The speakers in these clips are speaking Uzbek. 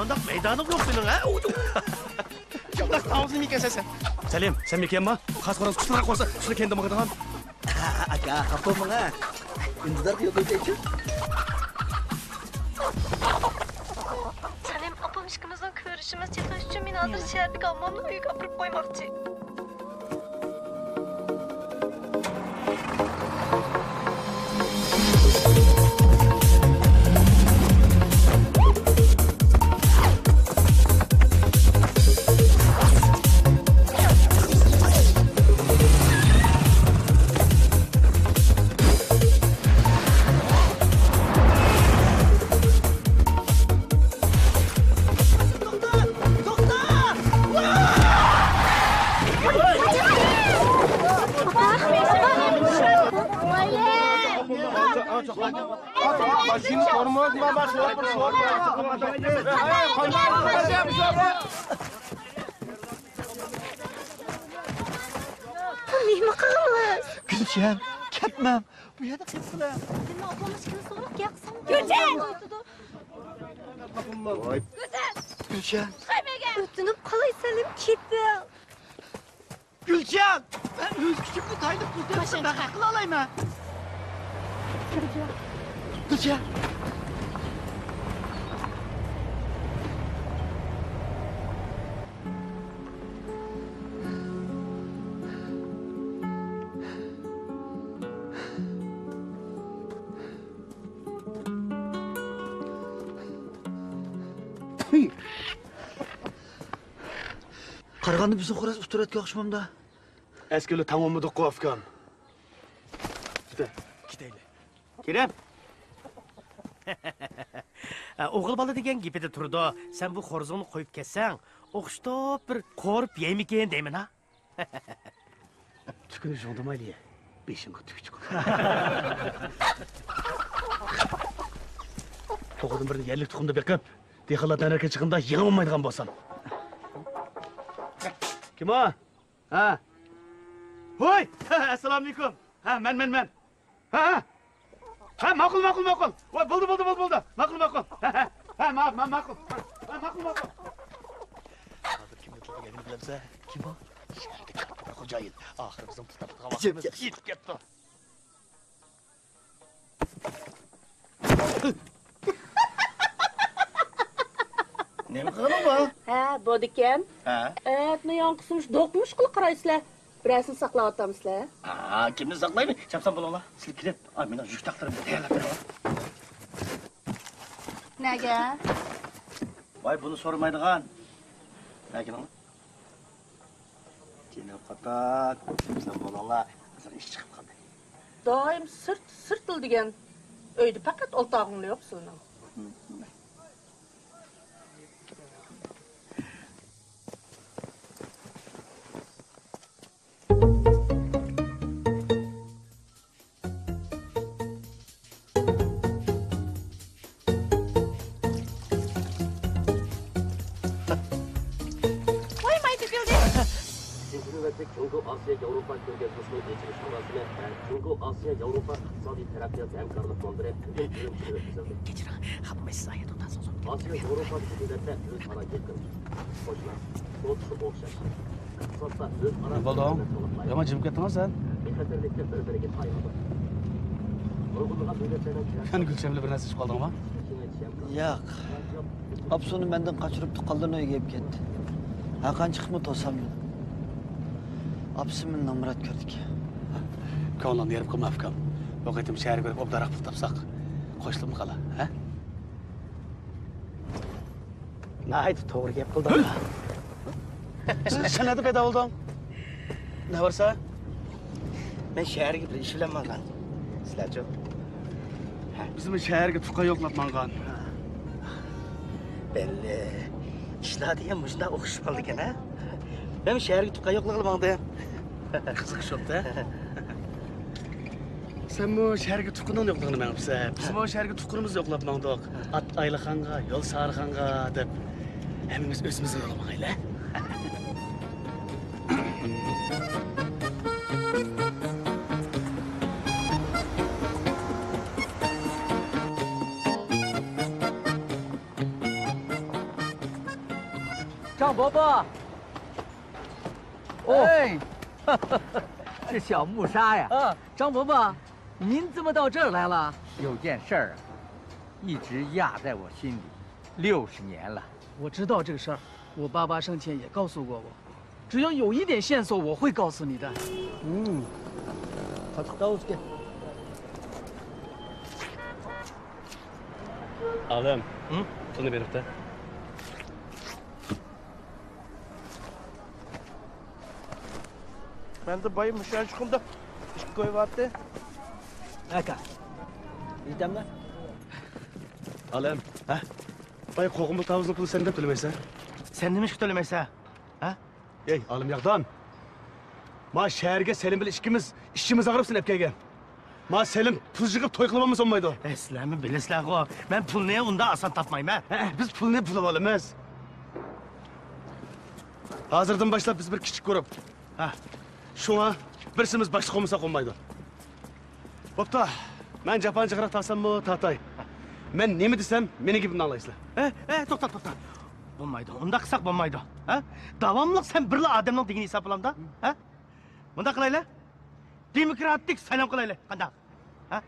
Amanda meydanı yok senin ha? Çok ağzını mı kesersen? Selim, sen mi kiyem Kas koran kusura koysa, şunu kendi bakıdan. Aga, kapı mı ha? İntizar yok öteki. Sanem apam işkimizden körüşümüz yetmiş üçün minadır şehirlik almamla büyük apırıp koymakçı. Başını sormaz mı? Bak sorma. Neymi kılımız? Gülşen, ketmem. Bu yana ketmem. Senin ablam işkimiz soğuk yaksam. Gülşen! Gülşen. Ötünüp kalay Selim gitti. Gülşen! Ben öz küçük bir taylık kurtarırsın. Ben akıl alayım ha. Gülşen. Qaraganda bizni xo'roz usturatga o'xshamamda. Eskili tamamladık ku Afgan. Gideyle. Kerem. Oğul bala degen gipede turdu. Sen bu xorzunu koyup ketsen, oquştup bir korup yeymiken deymin ha? Tükünü jondamaylı. Beşinki tükü çıkın. Toğudun birini yerlik tuxumda bekip, dehalardan erken çıkında yığın olmaydıgan bolsan. Kim o? Ha? Hoy! Assalamu alaikum. Ha, men. Ha? Ha, makul. Oy, buldu. Makul. Ha, makul. Ha, makul. Hazır kim yutuldu gelini bilemse, kim o? Şehirde kattı kocayın. Ahır bizim tutardık vaktimiz yetip gitti. Ne mi qilib bu? Ha, bu diken. Ha? Ne yankısımış, dokmuş kılı qaraysizlar. Birazını saqlavattamızlar. Ha, kimni saqlaymi? Chapsan bo'linglar. Sizlar kirib, meni yuk taqtirib tayyorlab beraman. Nega? Voy, buni so'ramaydigan. Lekin ana. Kelib qatat. Chapsan bo'linglar. Hozir ish chiqib qoldi. Doim sırtıl digen. Öyde fakat oltağınlı yoksun. 중국 아시아 여우로파 경제소수의 예측을 상하시며 중국 아시아 여우로파 사디 테라피아 뱀가르드 폰들의 특별 기능 기능을 비서는 Geçir, 한번 사이도 다 소송. 아시아 여우로파 기준에서 öz ara yakın. Hoşlar, soğutuşu okşaş. Kısasa öz ara Ne oldu? Yama cimip kettin sen? bir xatarlikte bir-biriga tayandı. Vurgulanan devletlerden Sen Gülçem'le bir nasıl kaldın ama? Yo'q. Apsuni mendan qochirib tuqqandan uyga kelib ketdi. Hakan chiqibmi to'sam. Apsimni nomrat ko'rdik. Ko'nglimni yerib qilma Afgan. Bu qaytim shahar ko'rib obdaraq pul topsaq, qo'shilib qala, ha? Naydi to'g'ri gap qilding. Sen nima paydo bo'lding? Ne varsa? Men shaharga bir ish bilan borgan. Sizlarchi? Bizim shaharga tuqa yo'qlatmangan. Belli. İşler diye mujda o'qish qildi ekan, ha? Ben shaharga tuqa yo'qlag'ilmangdi. Qiziq shotda. Sen bu shaharga tuqundan yo'qligini men bilsa, bizim o shaharga tuqurimiz yo'qlatmandik. At Aylaxonga, yo'l Sarixonga deb hemimiz o'zimizni yo'qlamag'ayla. 张伯伯，哎，是小木沙呀。张伯伯，您怎么到这儿来了？有件事儿啊，一直压在我心里60年了。我知道这个事儿，我爸爸生前也告诉过我，只要有一点线索，我会告诉你的。갔다 올게. Alem. Hı? Bunu belirtti. Ben de bayım müşahede çıkımda. İş koyuvattı. Aka. İdemler. Alem. Ha? Bay kokumu tavuzun pulu senden tölemeyse. Sen demiş ki söylemeyse. Ha? Ey alım yakdan. Ma şehirge Selim bile işimiz ağırıpsın epkeyge. Ma Selim pulcukıp toy kılmamız olmaydı o. Eslemi bilesler o. Ben pul neye onda asan tapmayayım ha. Biz pul ne pul alalımız. Hazırdan başlap biz bir küçük grup. Ha. Şuna birisimiz başlık olmasa olmaydı. Bopta, ben Japonca kırak tasam mı tatay. Ben ne mi desem, beni gibi anlaysın. To'xta. Bo'lmaydi. Unda qilsak bo'lmaydi. Ha? Davomli sen birla odamning degini hisoblamda. Ha? Bunda qilaylik. Demokratik saylov qilaylik. Qanday? Ha?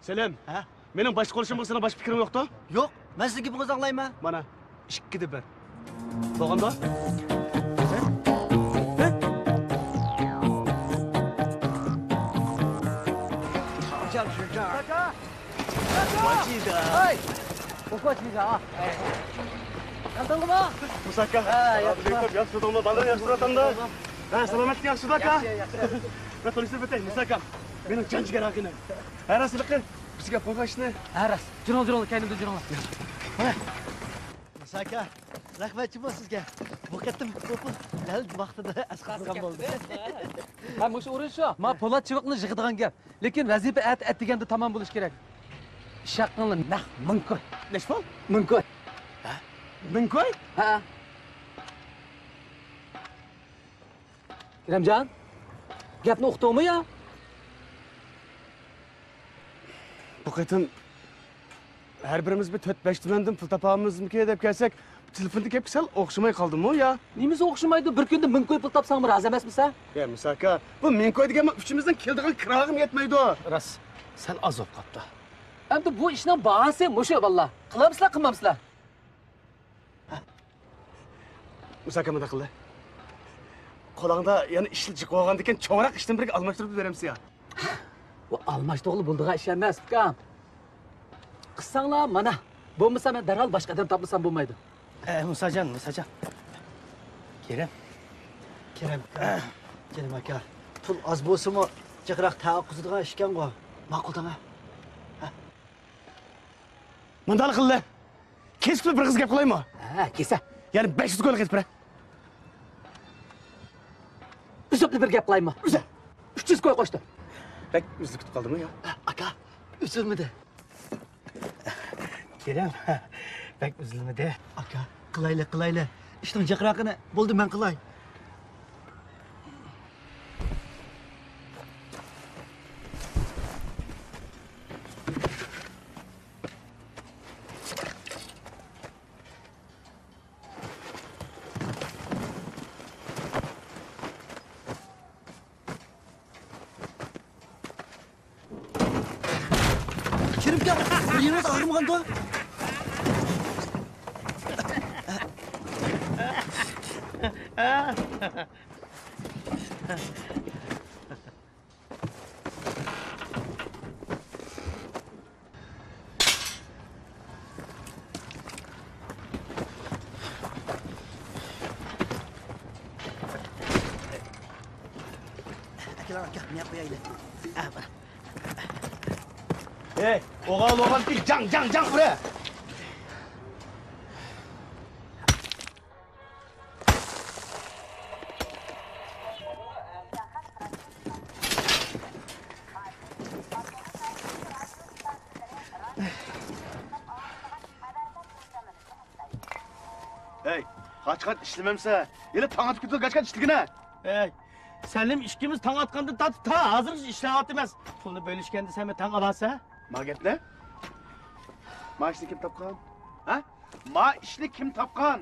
Selim, Ha? benim baş konuşmamda sana baş fikrim yoktu. Yo'q, men sizga bir qizaqlayman. Bana, ikki deb ber. Bo'lganda?哎，我过去一下啊。哎，看灯了吗？ Musaka. Yaxshi do'mma, balan yaxshi turatanda. Ha, salomatlik yaxshi aka. Ben polisi betay, Musaka. Benim can ciğer akını. Her asılıkı, bizga qo'yg'ashni. Aras, jiron, kaynimda jiron. Saka, rahmatchi bo'l sizga. Bu katta mikrofon dal vaqtida asqatgan bo'ldi. Ha, o'sha o'rin shu. Ma Po'lat chiviqni yig'adigan gap. Lekin vazifa at deganda tamom bo'lish kerak. Ish haqqini naq mumkin. Neş bol? Mumkin. Min koy? Ha. İremcan, gapni uqdingmi ya? Bu qaytin her birimiz bir 4-5 tumandan pul topamizmi deb kelsak, telefonni kelib sal o'xshamay qoldimi ya? Nemisi o'xshamaydi? Bir kunda 1000 qo'y pul topsangmi rozi emasmisan? Ya Musaka, bu men koy degan uchimizdan keldigan kirog'im yetmaydi. Ras, sal azob qopdi. Endi bu ishning bahasi mushu valla. Qilamsizlar, qilmamsizlar? Musaka mı qildi? Qo'lingda yana ishli jiq olgan ekan, cho'roq ishdan birga almashtirib beramiz ya. Bu almashto'g'li bundiga ish emas, ukam. Qilsanglar mana. Bo'lmasa men darhol boshqa odam topmasam bo'lmaydi. Musacan. Kerem. Kerim aka, pul oz bo'lsa-mu, jiqroq taoqquzadigan ishkan-ku. Ma'quldami? Mandal qildi. Kesib bir qiz gap qilaymi? Ha, kesa. Yani 500 qo'ylik etib bera. Uzupli bir gap qilaymi? 300 qo'y qo'shdi. Bek o'zi kutib qoldimi ya? Aka, üzülmedi. Kerem. Bek üzülmedi. Aka, qilayli. İşte jiqroqini bo'ldi, men qilay. Kerim ya, yeriniz ağrımaganda? Aka, ne yapayım? Hey, oğal değil, can buraya. Hey, kaç işlememse, yine tanıt kütül kaç işligine. Ey, Selim işkimiz tang atqanda ta hazır işleyat emas. Pulni bölüşganda sen tang olasa? Ma gap ne? Ma işni kim tapkan? Ha? Ma işni kim tapkan?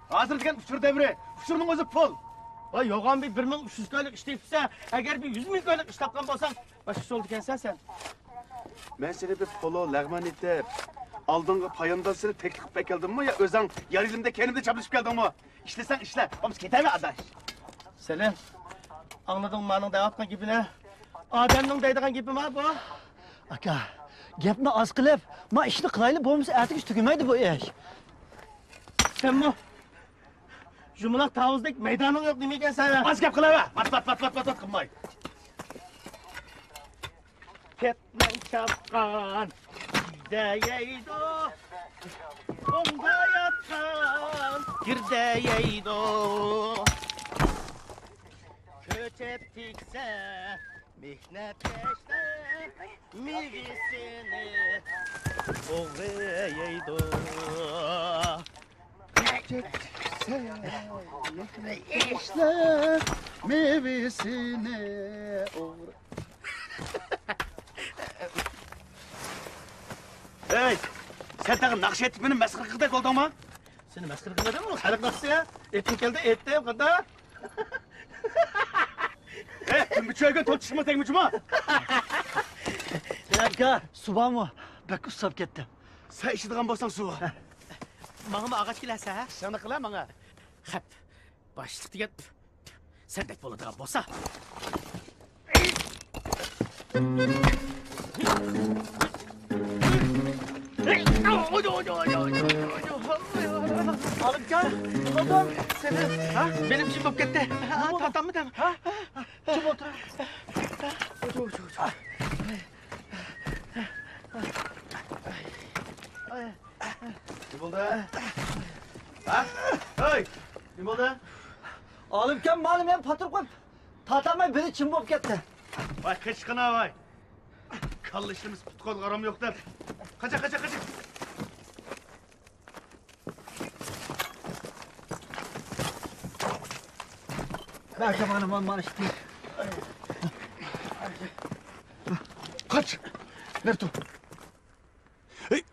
Hazır degan uçur devri. Uçurning o'zi pul. Voy, yo'g'on bir 1300 ko'ylik ish tepsa, agar bir 100 ming ko'ylik ish topgan bo'lsang, boshqa so'ldi ekansan sen. Men seni bir polo lag'man etib, oldingi poyondan seni teklif qilib keldimmi yo o'zing yarilimda kendimde chaplashib keldingmi? İşlesen ishla. Biz ketaymi adash? Selim, anladın mı anın deyatgan gibini? Ademning deydigan gibi mi bu? Aka, gapni oz qilib, men ishni qilayli bo'lmasa ertaga tugamaydi bu ish. Sen mi? Jumlaq tavuzdek meydanın yok değil mi sen? Az gap qilaver. Pat qilmay. Ketmen çapkan, girdeyeydo. Onda yatkan, girdeyeydo. Köç ettikse, mihnetleşte, mivisini oğreyeydo. İşte meyvesini Hey, sen tag'in naqsh etib meni masxara qildik oldingmi? Seni maskara qilmadim mi? Xalq naqsi ya. Etim keldi, etdim, qada. Hey, kim bichoyga to'tishma tegmichmi? Aka, subhanmi? Bak ustab ketdi. Sen ishadigan bo'lsang suv. Mağma ağaç kilese ha? Sana qila menga. Hep. Başlık diye sendek bo'ladigan bo'lsa. Alıpcan, oğlum seni, ha? Benim için bop gitti. Ha, tatam mı tam? Ha? Kim otur? Kim oldu? Ha? Hey, kim oldu? Olimkan malum men patur qo'yib, tatamay biri chim bo'lib ketdi. Vay kışkına vay. Kallı işimiz put aram yok der. Kaça. Belki bana işte. Kaç. Nerede o? Hey.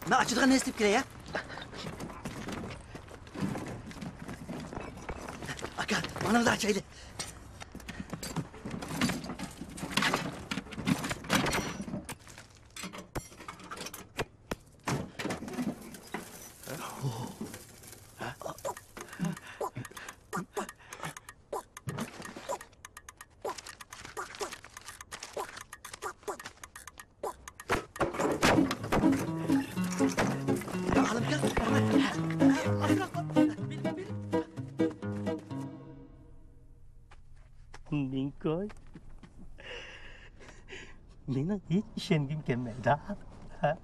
Ne açıdan ne isteyip ya? Aka, bana da açaydı. Ninkoy. Mening hiç ishongim kelmaydi. Ha?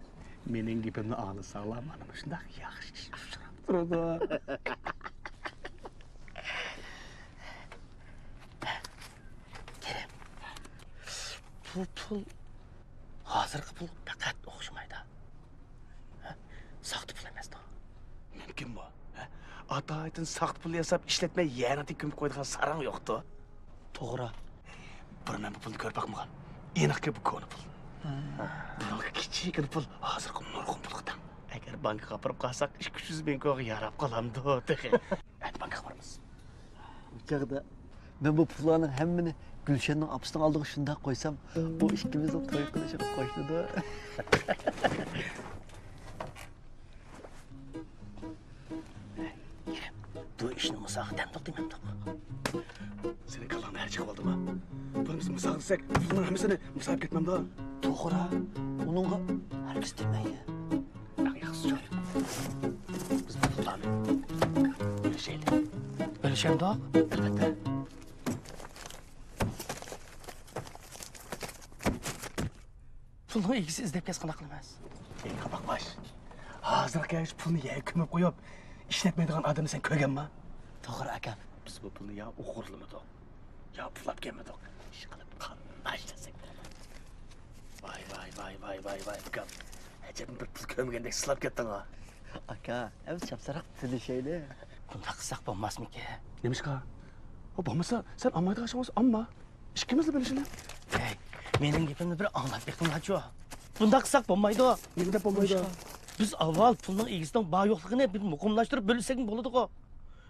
Mening gapimni oli sog'lom mana shunday yaxshi ish uchrab turadi. Kerem. Bu pul hozirgi pul faqat o'xshamaydi. Soxta pul emas da. Mumkin bu. Atoydan soxta pul yasab ishlatmay yana ko'mib qo'ydigan sarang yo'qdi. To'g'ri. Bir men bu pulni ko'rib boqmagan. Aniqki bu ko'ni pul. Bunaqa kichikina pul hozirgi nurg'un puldan. Agar bankka qapirib qolsak 200 ming ko'ga yarab qolamdi. Hadi bankka boramiz. Uçakta ben bu pullarının hemmini Gülşen'in apısından aldığı şunda koysam bu ikimizin toy kılışıp koştu da. Bu ishni musohidam to'xtamayapti. Seni kalağına her çık oldu mu? Bunun mısaq desek, bunun hemesini musahip etmem daha. To'g'ri. Onunla herkes demeydi. Yaxşı joy. Biz bu pullarni bölüşelim. Bölüşelim da. Elbette. Pulni egisi izlab qana qilamiz. Ey qabaqbaş. Hozirgi pulni yey ko'mib qo'yib, ishlatmaydigan odamni sen ko'rganmi? To'g'ri akam. Biz bu pulni ya o'g'irlamadik, ya pulab kelmadik. Ish qilib qanday ishlasak. Vay. Ukam. Acaba bir pul kömgendek sılap kettin ha. Aka, ev çapsarak seni şeyle. Bunda kısak olmaz mı ki? Neymiş ka? O olmasa sen ammayda kaçamazsın amma. İşkimizle böyle şeyler. Hey, benim gepimni bir anlat bekleyin hacı. Bunda kısak olmaydı o. Yerinde bombaydı. Biz avval pulning egisidan bağ yo'qligini bir muqimlashtirib bo'lsak bo'ladi ku.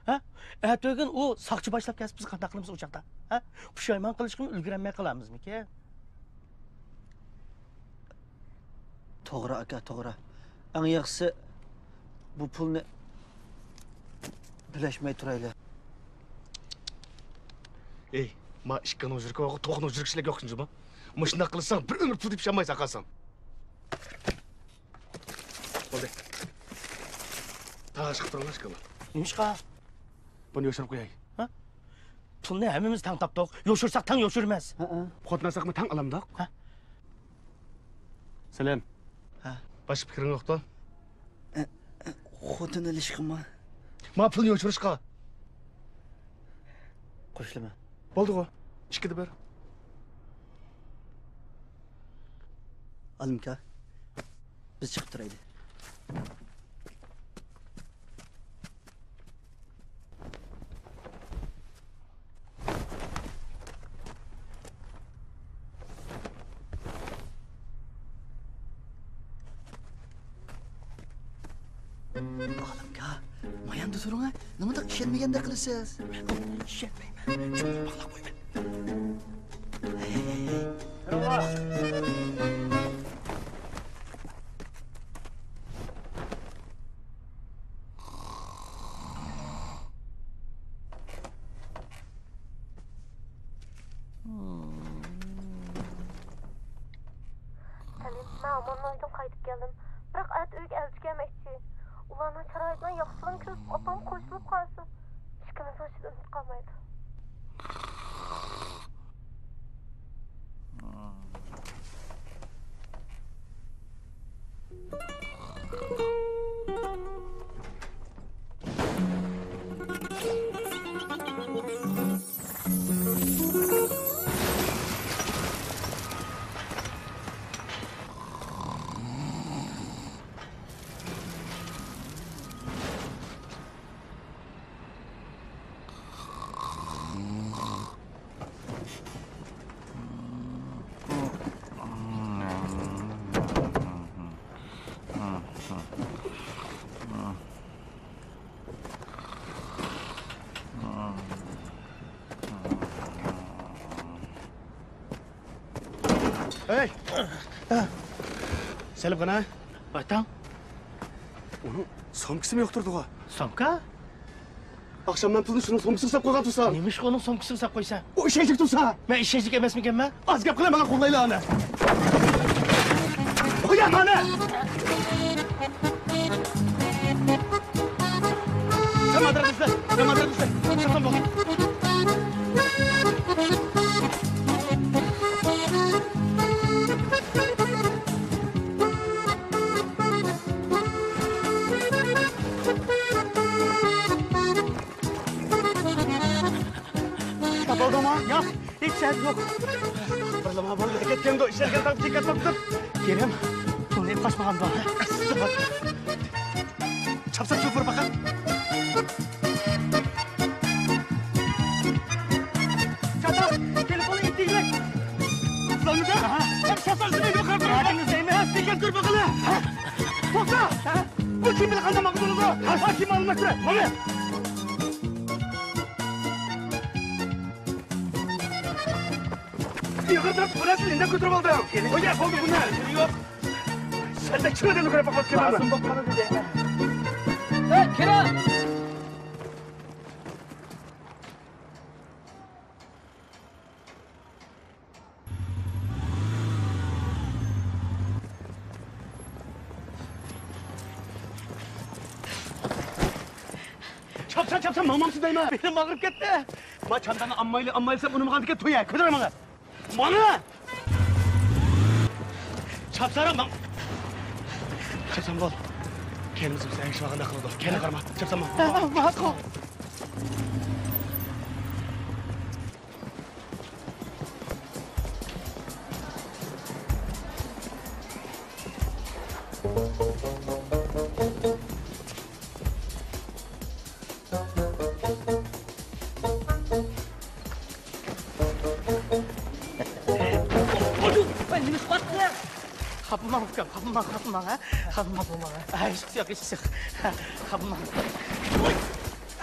Ha? Ertagin u soqchi boshlab kelsa biz qanday qilamiz o'choqda? Ha? Pushaymon qilishga ulgurmay qolamizmi-ki? To'g'ri aka, to'g'ri. Eng yaxshisi bu pulni birlashmay turaylik. Ey, ma ishkan o'zirga o'g'i to'g'ni o'zirkishlik yo'q shunchami? Mashina qilsang bir umr pul deb shammaysan qasam. Bo'ldi. Taş qıptırın aşkım. Nimishqa? Bunu yoşurup koyay. Pulni hammamiz tang topdik. Yo'shirsak tang yo'shirmas. Qotmasak mı tang alamdak? Ha? Selam. Ha. Baş fikrin yoktu. Xotin ilishqimi? Ma pulni yo'shirishqa. Qo'shilma. Bo'ldi ku. İşkidi bir. Alimka. Biz chiqib turaylik. Alimka, mayanda turing ha. Nimada ishonmaganda qilasiz? Ishonmayman. Shuni bog'lab qo'yman. Salim, ben amanın uydan qaytib geldim. Bırak at uyga elçi gelmekçi. Ulanın çarayından yaxşılığını kürüp atam koşulup kalsın. İşkimiz açıda ümit kalmaydı. Hey! Selim kana? Aytang, Onun somkisi mi yokturdu o? somka? Akşamdan pulunu şunun somkisini sap koygan tutsan. Nimish onun somkisini sap qo'ysan? O işecek tutsa. Men ishechik emasmikanman? Az gap qilay bana qo'llayla ana. Qo'yan ana! Sen madara düşle. Sen madara düşle. Çıkın bak. Oldu mu? Yo'q, hech shart yo'q. Fırlama bol ketken de işlerken tak dikkat baktır. Kerim, pulni hep qochmagan bor. Çapsak şoför bakın. Çatal, telefonu ittiğine. Lanıda. Hep şoför seni yok artık. Adınız neymiş? Dikkat dur bakalım. Tokta. Bu kim bilir kandamak bunu da. Hakim almak üzere. Hadi. Yukarıdan burası elinden götürüp aldı. O gel oldu bunlar. Yok. Sen de çığırdan yukarı bak bakayım. Ağzım bakmadı dedi. Hey, Kerem! Çapsan mamamsın dayma. Benim ağrıp ketdi. Ma çantanı ammaylı sen bunu mu kandık et toya. Ködür bana. Bana. Çapsana mam. Çapsan bol. Kendimiz bize en şvağında kıldı. Kendi karma. Çapsan mam. Maqul. Kapılmam ukam, kapılmam ha. Kapılmam. Ay, iş yok. Kapılmam.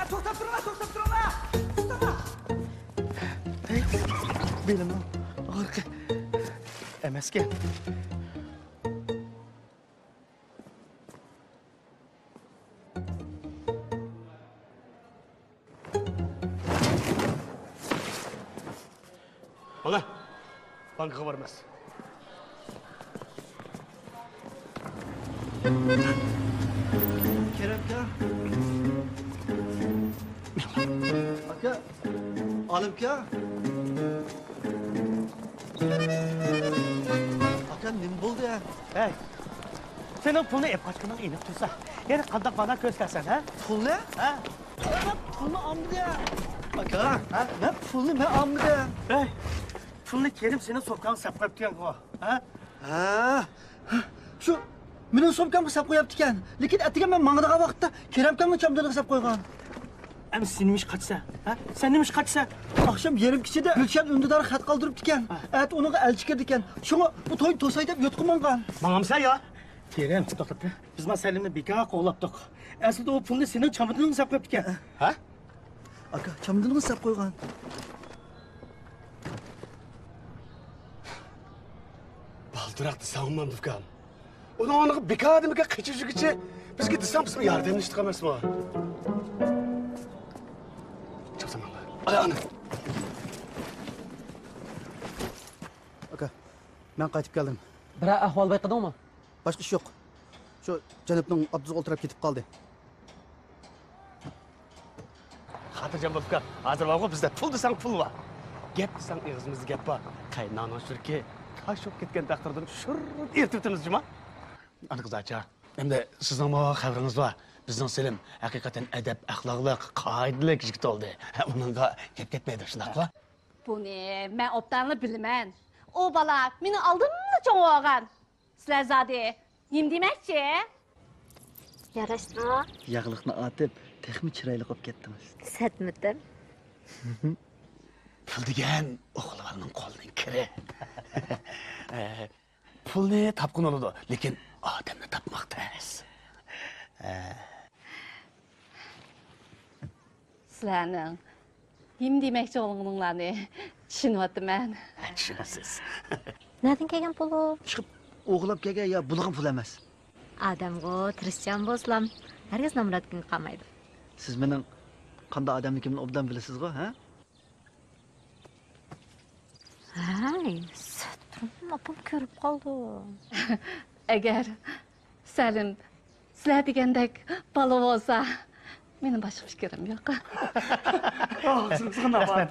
Toktap durma. Hey, benim ağır. Emeske. Bana banka varmaz. Kerem ka. Aka. Alim ka. Aka nima bo'ldi ya? Hey, sen o pulunu ev kaçkından inip dursa. Yani kandak bana göstersen ha? Pulni? Ha? Pulni olmadi ya. Aka, men pulni men olmadi ya. Hey, pulunu Kerim senin sokağın sapkayıp diyen o. Ha? Ha. Shu mening sumkamga sap qo'yapti ekan. Lekin atigi men mang'idigan vaqtda Keremkamning chomdiriga sap qo'ygan. Hem senin iş kaçsa? Ha? Senin iş kaçsa? Akşam yerim kechida Gulshan undidor xat qoldiribdi ekan. At unaga elchi kirdi ekan. Shunga bu to'y to'say deb yutqinmangan. Bana mı sen ya? Kerem, to'xtat. Biz mana Selimni bekor qo'llabdik. Aslida o pulni senin chomdiriga sap qo'yibdi ekan. Ha? Aka, chomdiriga sap qo'ygan. Baldıraktı savunmam Dufkan. Onun anı bekar mı kaçıcı geçe. Biz gitsem bizim yardımını çıkamaz mı? Çok zamanla. Ayağını. Aka, men qaytib keldim. Bir ahvol bayqadingmi? Boshqa ish yo'q. Shu janobning Abduz o'ltirib ketib qoldi. Hatırcam Dufkan. Hazır var mı bizde pul desen pul var. Gep desen ağzımızda gep var. Kaynağına şirki. Taş yok ketken takdirden şurr ertibdiniz cuma. Ana kızaça. Hem de sizden bana haberiniz var. Bizden Selim hakikaten edep, ahlaklı, kaideli yigit oldu. Onunla gep ketmeydi şundak var. Bu ne? Ben obdanlı bilmem. O bala, beni aldın mı çoğu oğan? Sizler zade, yem demekçi. Yarashdi. Yağlıqni atib, texmi chiroyli qolib ketdingiz. Satmidim. Pul degan o'g'illarning qo'lining kiri. Pulni topqin oladi, lekin odamni topmoq tez. Sizlerning yem demekçi oğlunlarını düşünüyordum ben. Tushunasiz. Nereden kelgan pul u? Chiqib o'g'lab kelgan ya bulg'in pul emas. Adamga tirishchan bo'lsam, hargiz nomrodga qolmaydi. Siz mening qanday odamligimni obdan bilasizku, ha? Hay, satrim opam ko'rib qoldi. Eğer Selim sizler degandek balo olsa, benim başka fikrim yok. Sığına bak.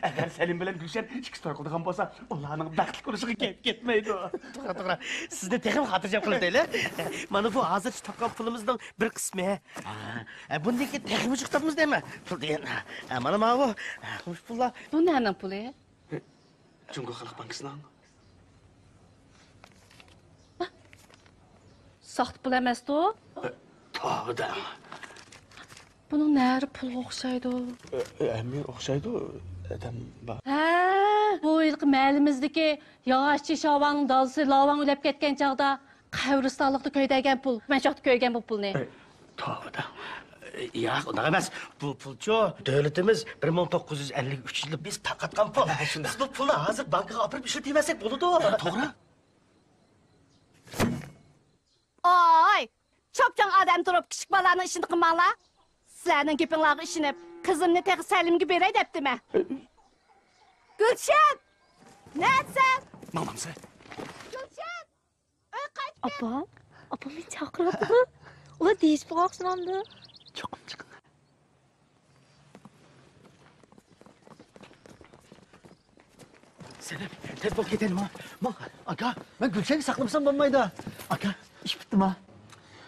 Eğer Selim bilen Gülşen ikisi toy qildigan bo'lsa, ularning baxtli ko'rishiga ketmaydi. To'g'ri. Sizni texim xotirjam qilib deylar. Mana bu hozir topgan pulimizning bir qismi. Bundan keyin texim chiqtamiz deyman. Pul degan. Mana bu. Xo'sh pullar. Bu nenin pulu? Jungo Xalq Bankisidan. Saht pul emasdi o. Tavda. Bunun neri pul o'xshaydi? Emir o'xshaydi, adam bor. Ha, bu yilqi mahallamizdagi yog'ochchi Shovaning dalisi Lavan o'lib ketgan chog'da qabristonlikda ko'ydagan pul. Men shoxda ko'ygan bu pulni. Tavda. Yo'q, unaqa emas. Bu pulchi davlatimiz 1953 yilda biz tarqatgan pul. Biz bu pulni hozir bankaga olib ishlatmasak bo'ladi. To'g'ri. Oy! Chopchang odam turib kichik bolaning ishini qilmanglar. Sizlarning gapinglarga ishinib, qizimni tek Salimga beray debdimi? Gulshan! Nersan? Mamamsa. Gulshan! Uy qaytib Opam, opam meni chaqiryapti. Ular deyishib qo'yishmandi. Cho'qim chiqing. Selim, tez bo'l ketelim ha. Aka, men Gulshanni saqlamasam bo'lmaydi. Aka, ish bitdimi?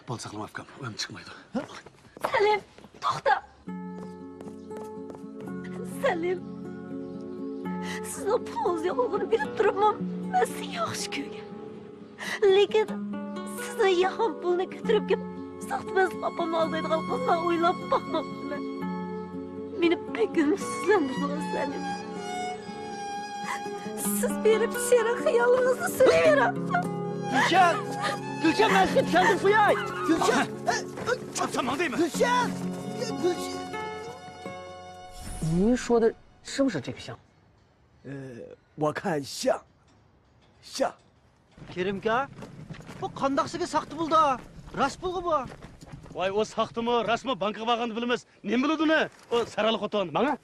Bo'l saqlama afkam, o'yim chiqmaydi. Salim, to'xta. Salim. Sizni pulingiz yo'qligini bilib turibman. Men sizni yaxshi ko'rgan. Lekin Size yakın pulunu götürüp ki sahtımız babam aldıydıgan kızla oylap bakmaptım ben. Beni pek ümitsizlendirdiniz seni. Siz verip şirin hıyalınızı söyleyiverin. Gülşen! Gülşen ben size düşendim Fuyay! Gülşen! Tamam değil mi? Gülşen! Gülşen! 您说的是不是这个像？我看像。像。Kerimka, bu kandaksıga saktı buldu. Rast bulgu bu. Vay o saktı mı, rast mı, banka bağlandı bilmez. Ne bildi ne? O saralı koton, bana?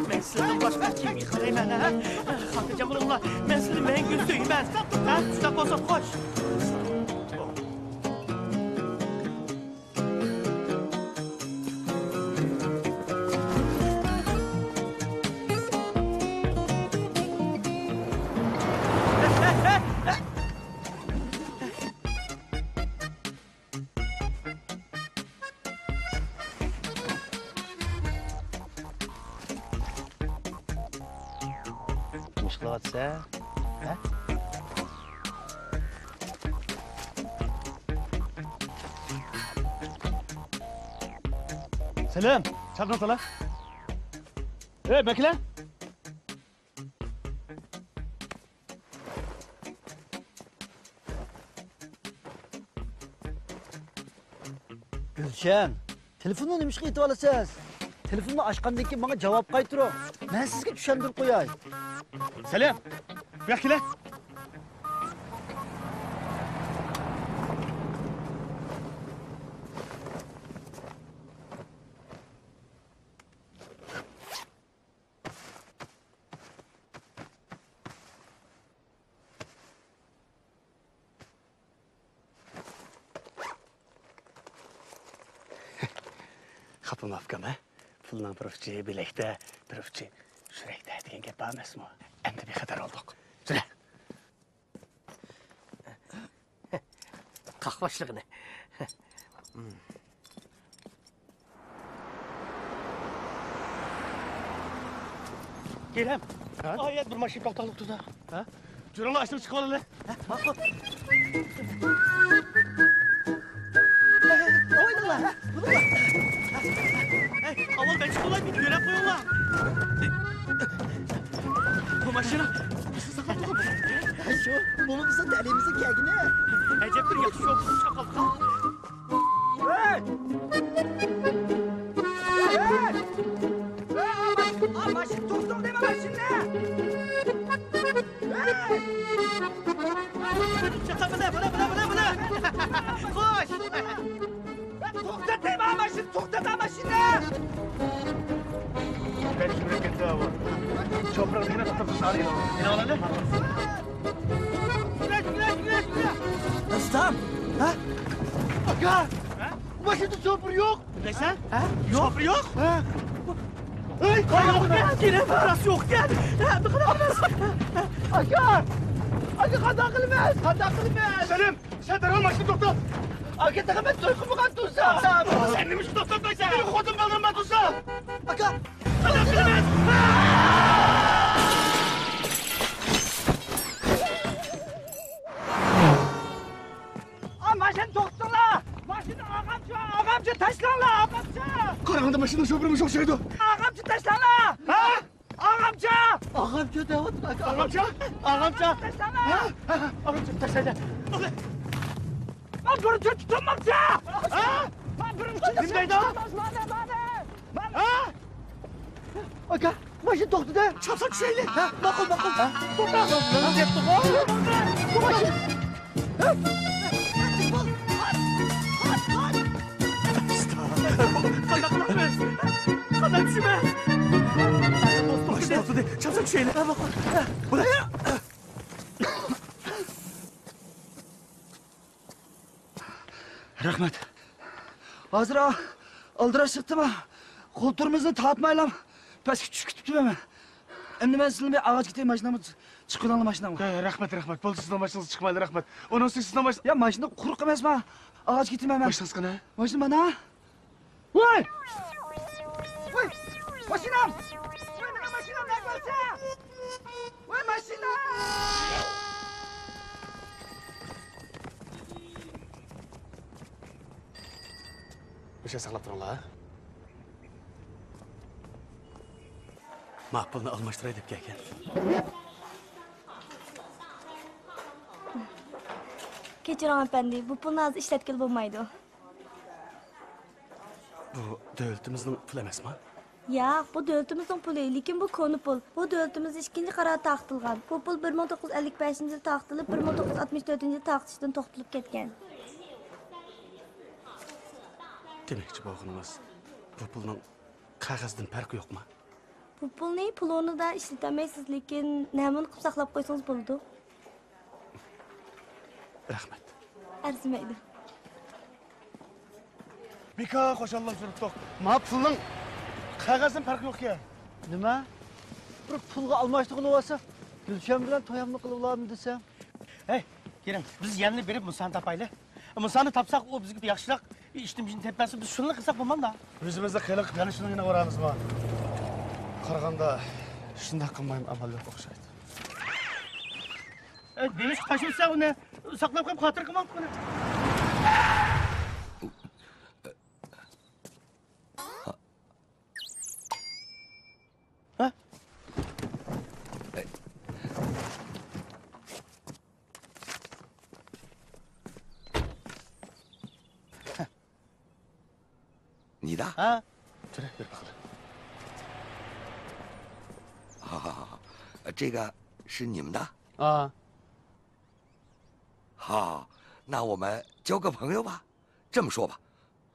Ben sizden başka kim yıkılayım ben ha? Hatıcam olunla, ben sizin ben gözlüyüm ben. Ha? Sıcak olsa koş. Muşlatsa. Ha? Selam, çakın sala. Bekle. Gülşen, telefonunu neymiş ki alasınız? Telefonunu açkandan keyin bana cevap qaytırın. Ben sizge düşendirip koyay. Selam, bekle. Kapım afkam ha? Puldan bir öfçe bilekte, bir öfçe sürekli deyen gep bağımız mı? Hem de bir kadar olduk. Süre. Kalk başlığını. Gelem. Ayet bir maşin toktalık tutar. Ha? Cüralı açtım çıkıp hele. Bak bak. Oynalar ha? Hey, aval ben çıkıyorum bir yöne koyuyorlar. Bu maşına nasıl sakladın mı? Şu, bunu bize delimizin kegine. Ecep bir yakış yok, çakal kal. Hey! Hey! Hey! Maşin tuttum deme maşinle! Hey! Çakal bana. Koş. Toktat deme maşin, toktat maşinle! Ben şuraya gitti abi. Çoprağı yine tutup sarıyor. Ne olanı? Güneş. Aslan! Ha? Aga! Ha? Maşinde çopur yok! Ne sen? Ha? Yok. Yok. Ha? Hey, gel. Yine parası yok gel. Ha, ne kadar parası? Aga! Aga kada kılmaz, kada kılmaz! Selim, sen de maşını topla. Aga takımet soyku mu kattıysa? Sen demiş topla sen. Benim kodum kaldırma tutsa. Aga! Adam bilmez. Maşın toktular! Maşını ağamcı taşlarla ağamcı! Karanlıkta maşının şoförümüz çok şeydi. Ağamcı taşlarla! Ha? Ağamcı! Ağamcı devam et. Ağamcı? Ağamcı! Taşlarla! Ağamcı taşlayacak. Lan bunu tutamamcı! Ha? Kimdeydi o? Ha? Aga! Maşın toktu de! Çapsak şeyle. Ha? Bakın! Topla. Nasıl yaptık o? Bu maşın! Kadar versin. Kadar düşme. Maşını topla de. Çapsak şeyle. Ha bak. Bu ne? Rahmet. Hazır ağa! Aldıra çıktı mı? Koltuğumuzu tatmayalım. Pes küçük hemen. Emni ben sizinle bir ağaç gideyim maşinamı çıkıranlı maşinamı. Rahmet. Boldu sizden maşınız çıkmaylı rahmet. Onun sizden maşın... Ya maşında kuruk emez mi? Ağaç gideyim hemen. Maşınız kana? Maşın bana. Vay! Vay! Maşinam! Maşinam ne görse? o'sha saqlab turinglar. Maqpulni almashtiray deb kelgan. Kechiring efendi, bu pulni hozir ishlatgil bo'lmaydi. Bu davlatimizning puli emasmi? Yo'q, bu davlatimizning puli, lekin bu koni pul. Bu davlatimizda ikkinchi qaror taqtilgan. Bu pul 1955-yilda taqtilib, 1964-yilda taqtishdan to'xtalib ketgan. Demakchi bo'g'inimiz, bu pulning qog'ozdan farqi yo'qmi? Bu pulni pulonida ishlatamaysiz, lekin namun qilib saqlab qo'ysangiz bo'ladi. Rahmat. Arzimaydi. Bika qo'shallab turibdi. Ma pulning qog'ozdan farqi yo'q ekan. Nima? Bir pulga almashtirgan bo'lsa, Gulshan bilan to'yamni qilib olamni desam. Hey, keling, biz yanni berib Musani topaylik. Musani topsak, u bizga yaxshiroq ishtimishni tepasi, biz shuni qilsak bo'lmanda. O'zimizda qilib yana shunigina boramizmi? Qaraganda shunday qilmayman, amal yo'q o'xshaydi. Demak, tashilsa uni saqlab qo'yib xotir qilmoqchi buni. Ha? 你的？啊，这来，别喝了。好，这个是你们的啊。好，那我们交个朋友吧。这么说吧，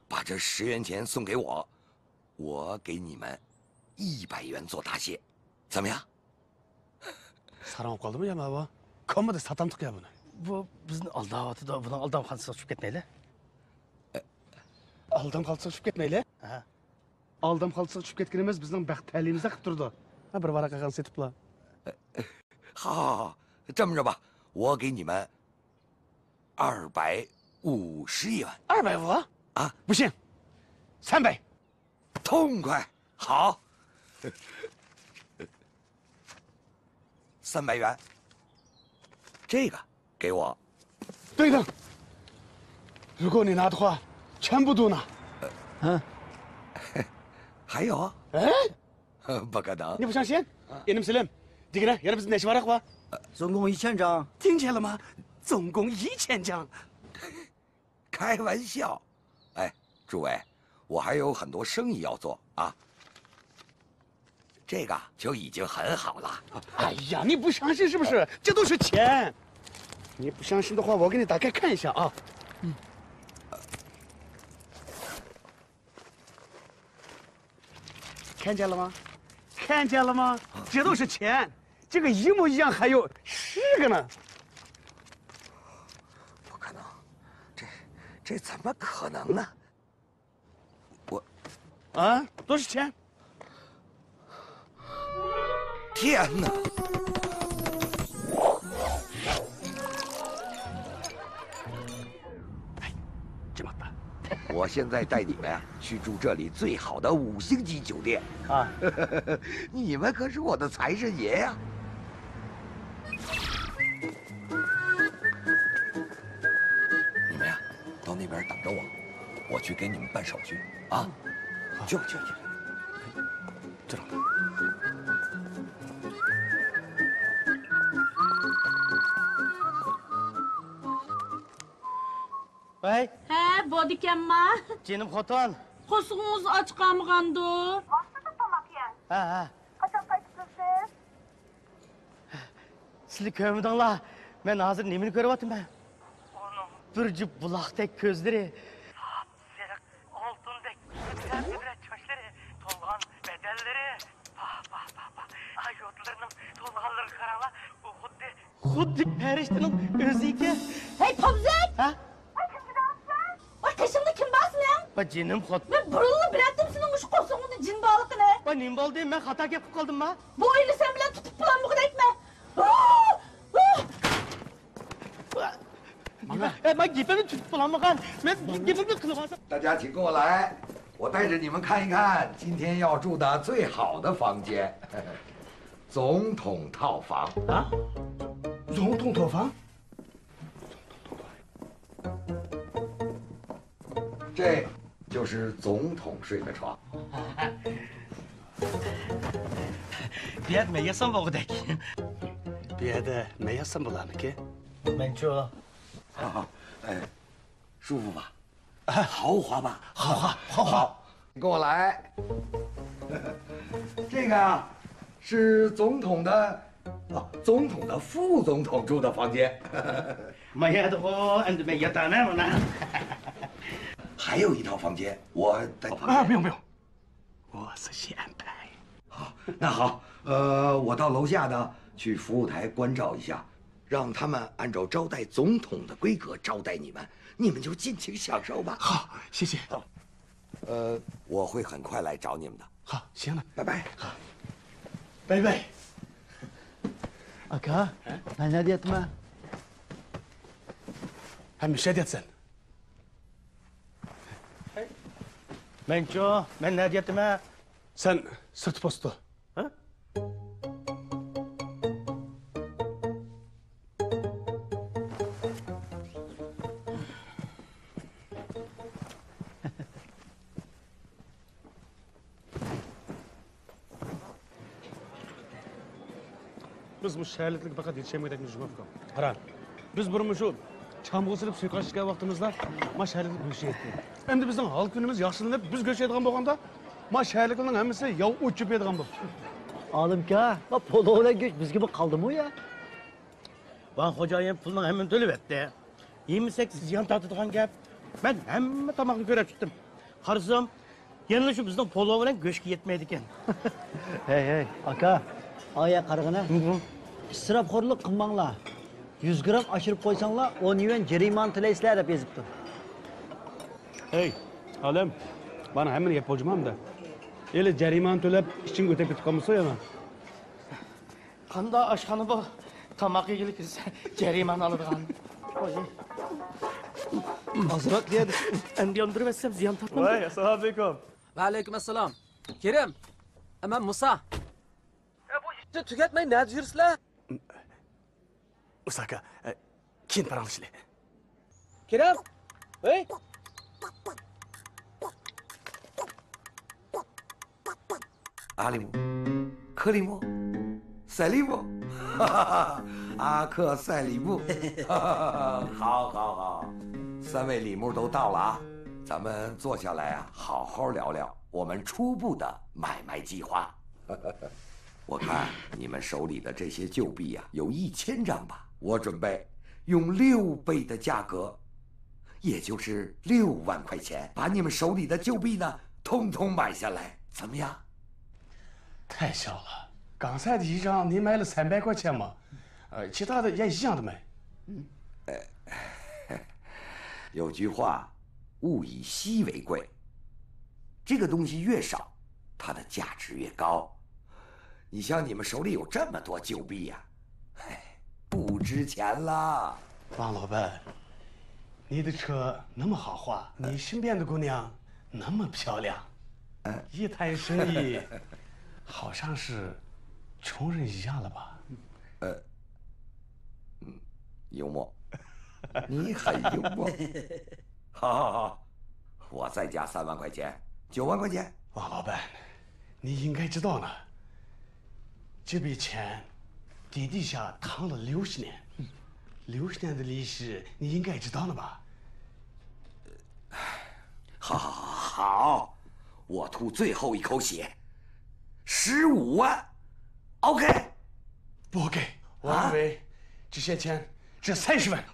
把这10元钱送给我，我给你们100元做答谢，怎么样？ 사랑 없거든요, 야 마와. 거마다 사탐 tık야 bunu. Bu bizni aldavatida, buni aldam qalsa tushib ketmayli. Aldam qalsa tushib ketmayli? Ha. Aldam qalsa tushib ketganimiz bizning baxt ta'limimizda qilib turdi. Ha, bir varaqa qilib setiblar. 好，这么着吧，我给你们250元。250？啊，不行，300。痛快，好。300元，这个给我。对的，如果你拿的话，全部都拿。还有？哎，不可能！你不相信？Enim Selim，这个呢，原来不是那些玩的话，总共1000张，听见了吗？总共1000张。开玩笑，哎，诸位，我还有很多生意要做啊。 这个就已经很好了。哎呀，你不相信是不是？这都是钱。你不相信的话，我给你打开看一下啊。嗯。看见了吗？看见了吗？这都是钱，这个一模一样，还有10个呢。不可能，这怎么可能呢？我，啊，都是钱。 天哪！哎，这么办？我现在带你们去住这里最好的5星级酒店啊！你们可是我的财神爷呀！你们呀，到那边等着我，我去给你们办手续啊！去。知道了。 Vay. He, bu dikenma. Canım xotin. Qo'shingiz och qolmagandi. Vaqtida tomoq ye. Ha. Qachon qaytib kelsiz? Sizlar ko'rmadinglar. Men hozir nimani ko'ryapman? Bir jup buloqdek ko'zlari, sariq oltindek tebra chochlari, to'lg'an badallari, ayotlarining to'lg'anlari qaranglar, xuddi farishtaning o'ziga. Hey, Pomzak! Ha? Ay, qishimda kim basın ya? Ba jinim xot. Ben burunlu bilettim senin şu qo'shiningni jin bog'liqini. Ba nim bo'ldi? Men xato gap qilib qoldimmi? Bu oyunu sen bilan tutib bilan bug'in aytma. Ben gipimni tutib bo'lmagan. Men gipimni qilib olsam. 大家请跟我来，我带着你们看一看今天要住的最好的房间。总统套房啊？总统套房？这就是总统睡的床。别的没有什么我得听，别的没有什么了，没给。没错。好，舒服吧？豪华吧？豪。你跟我来。这个啊，是总统的，总统的副总统住的房间。没有的话，俺就没有打那么难。还有一套房间，我在旁边。不用，我是先安排。好，那好，我到楼下呢，去服务台关照一下，让他们按照招待总统的规格招待你们，你们就尽情享受吧。好，谢谢。我会很快来找你们的。好，行了，拜拜。好，拜拜。阿哥，俺家爹怎么？还没舍得走。没错，没那点的嘛。Sen sırt postu. Ha? Biz bu şehirliklik fakat yetişemeyecekmiz Cumhurbaşkanı. Haran. Biz bunu şu çambuğu silip suikast çıkan vaktimizde ma şehirliklik göçü etti. Endi bizden halk günümüz yaxşılanıp biz göç edilen bolganda ma şehirliklerin hemmisi yav uçup edilen bu. Alımka, polo göç biz gibi kaldı mı ya? Ben hocayım pulunu hemen tölevetti. Yemesek ziyan tartıdığan gap. Ben hemen tamakını görüp tuttum. Karısım, yanına şu bizden polo bilen göçki yetmeydi eken. Hey, aka, aya kargına. İsrafxorluk kılmangla. 100 gram aşırıp koysanla 10 yuan ceriman tileysler hep yazıptı. Hey, Alem, bana hemen yapacağım da. Öyle ceriman tölep için ötep tıkamışsa yana. Kanda aşkanı bu. Tamak ilgili ceriman alırgan. Azrak diye endi yandırmazsam ziyan tatmam. Vay, assalamu alaikum. Ve aleykümselam. Kerem. Hemen Musa. Bu işi tüketmeyin. Ne diyorsunuz? Usaka, kin paranlıçlı. Kerem. Hey.阿里木、克里木、赛利木，阿克赛里木，好，三位李木都到了啊，咱们坐下来啊，好好聊聊我们初步的买卖计划。我看你们手里的这些旧币呀，有1000张吧，我准备用6倍的价格，也就是6万块钱，把你们手里的旧币呢，通通买下来，怎么样？太小了，刚才的一张你买了300块钱嘛，其他的也一样的买。有句话，物以稀为贵。这个东西越少，它的价值越高。你像你们手里有这么多旧币呀，不值钱了。王老板，你的车那么豪华，你身边的姑娘那么漂亮，一谈生意，好像是穷人一样了吧？幽默，你很幽默。好，我再加3万块钱，9万块钱。王老板，你应该知道呢，这笔钱地底下躺了60年，60年的利息你应该知道了吧？好，我吐最后一口血，15万 ，OK？ 不 OK？ 我认为这些钱值30万。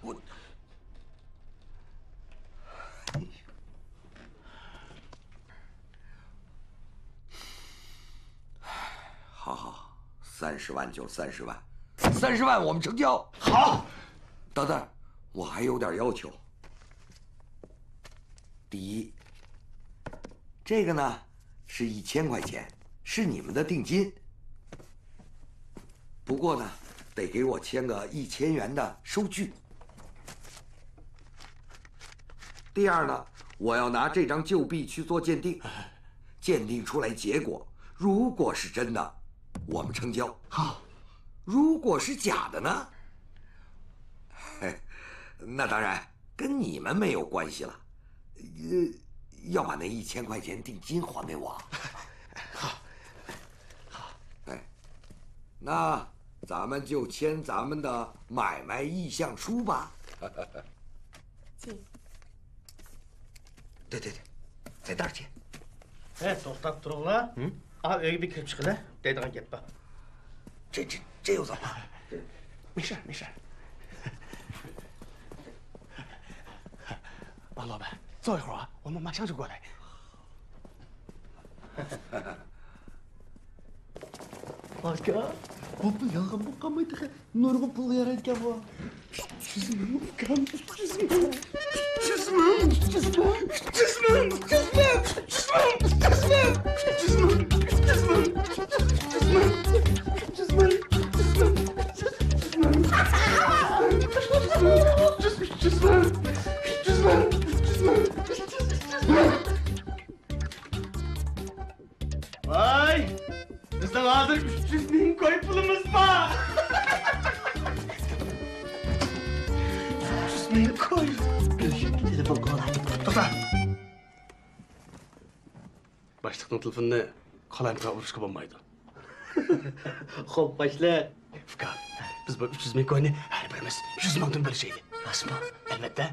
好，30万就30万，30万我们成交。好，等等，我还有点要求。第一，这个呢是1000块钱，是你们的定金。不过呢，得给我签个1000元的收据。第二呢，我要拿这张旧币去做鉴定，鉴定出来结果如果是真的，我们成交。好，如果是假的呢？嘿，那当然跟你们没有关系了。要把那1000块钱定金还给我。好，哎，那咱们就签咱们的买卖意向书吧。对，在那儿签。 to'xtab turinglar. Uyga bir kirib chiqinglar, deydigan gap bor. 这又怎么？没事没事。王老板，坐一会儿啊，我们马上就过来。Aka, bu pul yog'imni qolmaydi. Nurg'un pul yaratgan bu. 100 ming. Vay! Bizden hazır 300 bin koy pulumuz var. 300 bin koy. Telefon qo'yadi. To'xta. Boshliqning telefonini qalamga urishga bo'lmaydi. Xo'p, boshliq. Fikar, biz bu 300 bin koyni har birimiz 100 mingdan bo'lishaylik. Rostmi? Albatta.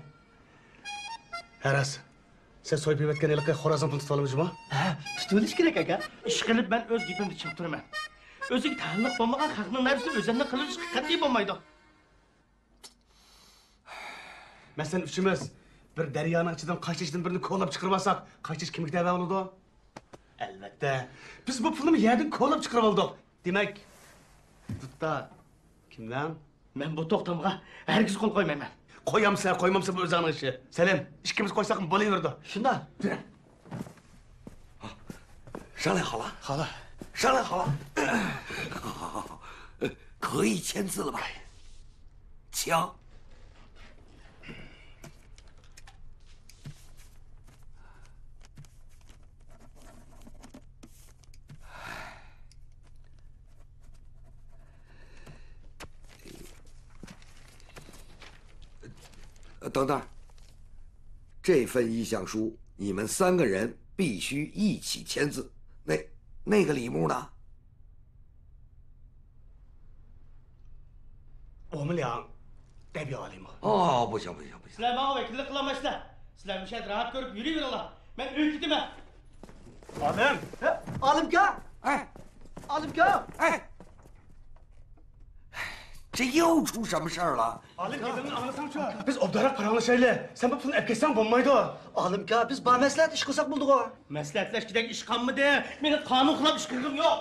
Haras, sen so'yib yeyotgan eliqqa xorazm pul tuta olamizmi? Ha, tutilish kerak aka. Ish qilib men o'z gapimni chiqib turaman. O'ziga taalluq bo'lmagan haqning narsani o'zini qilish qat'iy bo'lmaydi. Masalan, uchimiz bir daryoning ichidan qaychishdan birini ko'lab chiqarmasak, qaychish kimga tava bo'ladi? Albatta. Biz bu pulni yerdan ko'lab chiqarib oldik. Demak, tutda kimdan? Men bu to'xtamga hargiz qo'l qo'ymayman. Qo'yamsa, qo'ymamsa bu o'zingning ishi. Salim, ikkimiz qo'ysak bo'laverdi. Shunday. 商量好了，好了，商量好了，好，可以签字了吧？请。等等，这份意向书你们3个人必须一起签字。那个李牧呢？我们俩代表李牧。哦，不行。 Sizlar menga vakillik qilolmaysizlar. Sizlar bu yerda rahat ko'rib yuraveringlar. Men uy ketaman. Olim. Olimka! 哎， Olimka! 哎，这又出什么事儿了？ Olim, gapimni anglasamchi? Biz obdaroq paranglashaylik. Sen bu pulni olib ketsang bo'lmaydi. Olimka, biz bamaslahat ish qilsak bo'ldi-ku. Maslahatlashkidan ish qilmadi. Meni qonun qilib ish qildim yo'q.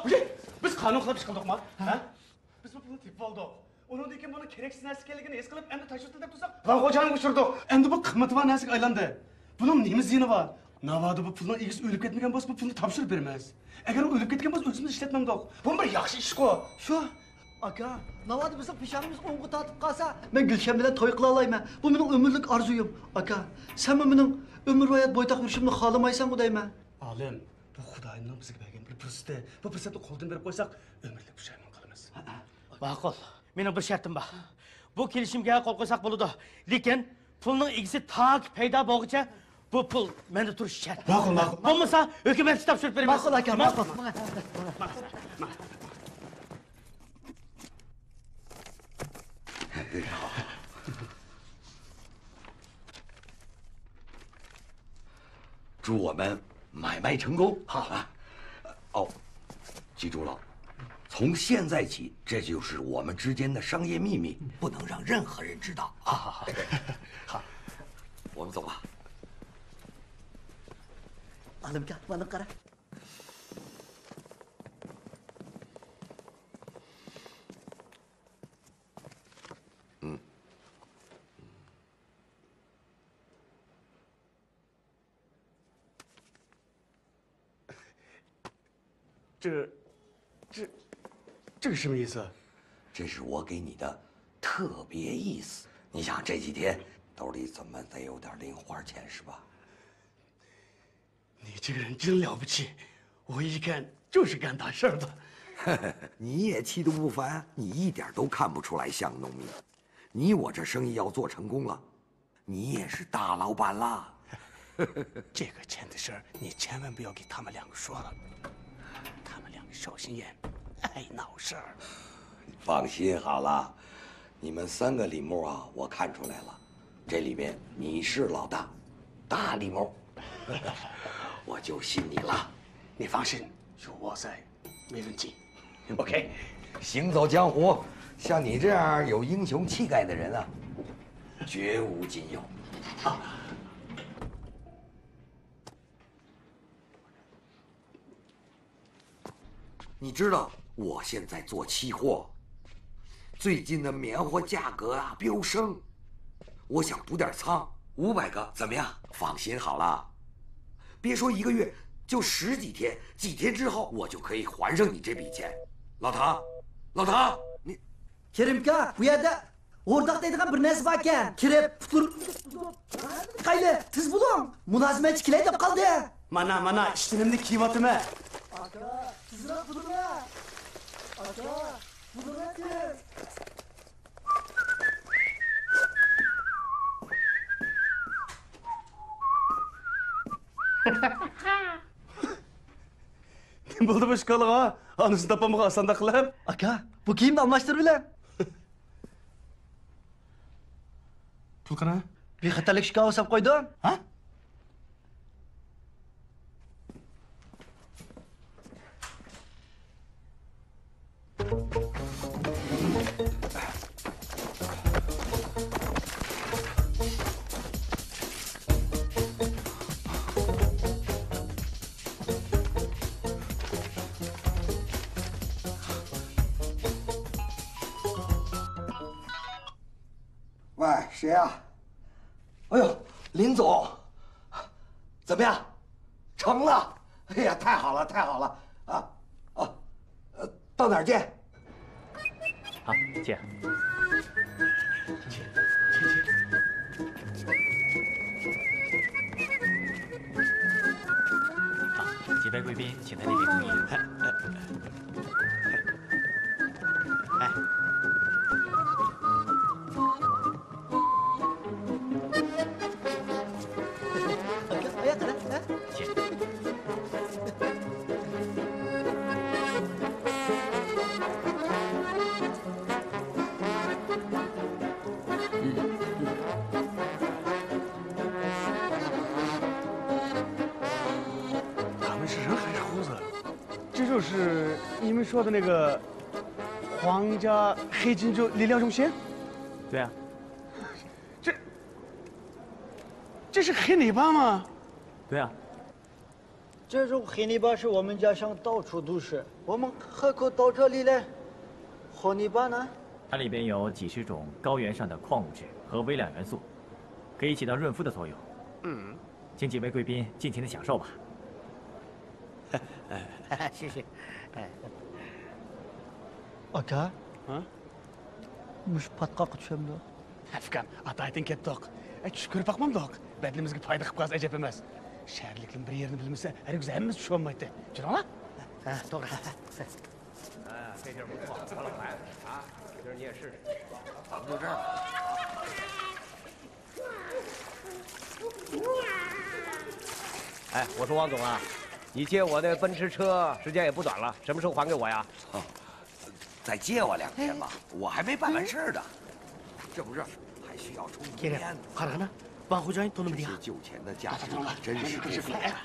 Biz qonun qilib ish qildikmi? Ha? Biz bu pulni tepib oldik. Undan keyin buni keraksiz narsa ekanligini his qilib, endi tashvish deb tursak, g'alg'ochani uchirdik. Endi bu qimmatbaho narsaga aylandi. Buning nima ziyni bor? Navoda bu pulning egisi o'lib ketmagan bo'lsa, bu pulni topshirib beramiz. Agar u o'lib ketgan bo'lsa, o'zimiz ishlatmadik. Bu bir yaxshi ish-ku. Shu. Aka, navoda bizning peshonamiz o'ngga tortib qolsa, men Gulshan bilan to'y qila olmayman. Bu mening umrlik orzuyim. Aka, sen mening umrvoyat bo'ytoq yurishimni xohlamaysan-ku deyman. Olim, bu Xudoning bizga bergan bir fursat. Bu fursatni qo'ldan berib qo'ysak, umrlik pushaymon qilamiz. Ma'qul. Mening bir shartim bor. Bu kelishimga qo'l qo'ysak bo'ladi. Lekin pulning egisi tag paydo bo'lguncha bu pul menda turishi shart. Ma'qul. Bo'lmasa, hukumatga topshirib beraman. Ma'qul aka, ma'qul. 祝我们买卖成功！好啊，哦，记住了，从现在起，这就是我们之间的商业秘密，不能让任何人知道。好，我们走吧。 Olimka, mana qara. 这个什么意思？这是我给你的特别意思。你想这几天兜里怎么得有点零花钱是吧？你这个人真了不起，我一看就是干大事的。你也气度不凡，你一点都看不出来像农民。你我这生意要做成功了，你也是大老板啦。这个钱的事儿，你千万不要给他们两个说了，他们两个小心眼，爱闹事儿。放心好了，你们3个李木啊，我看出来了，这里边你是老大，大李木，我就信你了。你放心，有我在，没问题。OK， 行走江湖，像你这样有英雄气概的人啊，绝无仅有。啊，你知道我现在做期货，最近的棉花价格啊飙升，我想补点仓，500个怎么样？放心好了，别说1个月，就10几天，几天之后我就可以还上你这笔钱。老唐，老唐，你 Kerimka, bu yerda o'rtoq deydigan bir narsa bor ekan. Kirib, qayli, tiz bo'ling. Mulozimat tiklay deb qoldi. Mana, ishtinimni kiyyotiman. Aka, tizroq bo'linglar. Aka, bo'linglar. 'Nima bo'ldi bu ishqaliga? Anasini topolmagan osonda qilib. Aka, bu kiyimni almashtirib bilan. Pul qana? Bexatarlik shkafga solib qo'ydim. Ha?喂，谁呀？哎呦，林总，怎么样？成了！哎呀，太好了，太好了！到哪儿见？好，见。好，几位贵宾，请在那边注意。哎。 他们是人还是猴子？这就是你们说的那个皇家黑金州理疗中心？对啊。这是黑泥巴吗？对啊。这种黑泥巴是我们家乡到处都是，我们何口到这里来？好泥巴呢？它里边有几十种高原上的矿物质和微量元素，可以起到润肤的作用。嗯，请几位贵宾尽情的享受吧。谢谢。Aka, mush patqoq tushamdi. Afgan, ataydan ketdik. Tushib ko'rib boqmamdiq. Badlimizga foyda qilib qolsa ajab emas. Shaharlikning bir yerini bilmasa, hargiz hammamiz tushib olmaydi. Tushuninglar? Ha, to'g'ri. 这地儿不错，我老来啊，今儿你也试试。咱们就这儿。哎，我说王总啊，你借我的奔驰车时间也不短了，什么时候还给我呀？再借我2天吧，我还没办完事儿呢。这不是还需要充电呢。 这些旧钱的价值真是变了。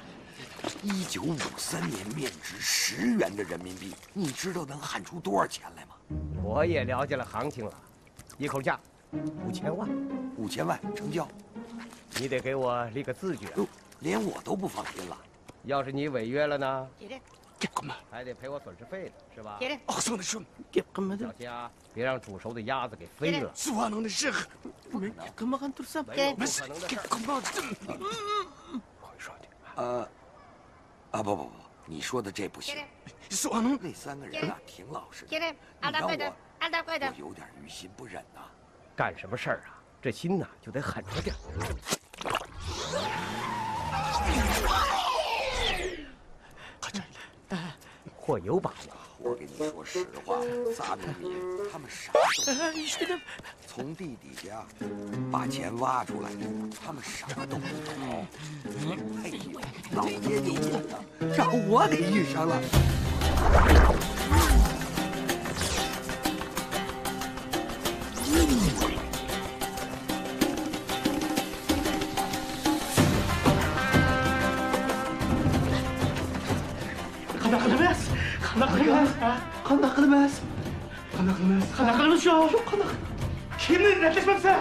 1953年面值10元的人民币，你知道能喊出多少钱来吗？我也了解了行情了，一口价5000万，5000万成交。你得给我立个字据啊！连我都不放心了。要是你违约了呢？还得赔我损失费呢，是吧？哦，说的是。小心啊，别让煮熟的鸭子给飞了。说能的事。不可能的事。不，你说的这不行。说能那3个人啊，挺老实的。你让我有点于心不忍呐。干什么事儿啊？这心呐就得狠着点。货有把握。我跟你说实话，撒农民他们啥都不懂，从地底下把钱挖出来，他们什么都不懂。哎呦，老爹你讲的，让我给遇上了。Qanday qilamiz? Qanday qilamiz shu? Kimni retlashmabsan?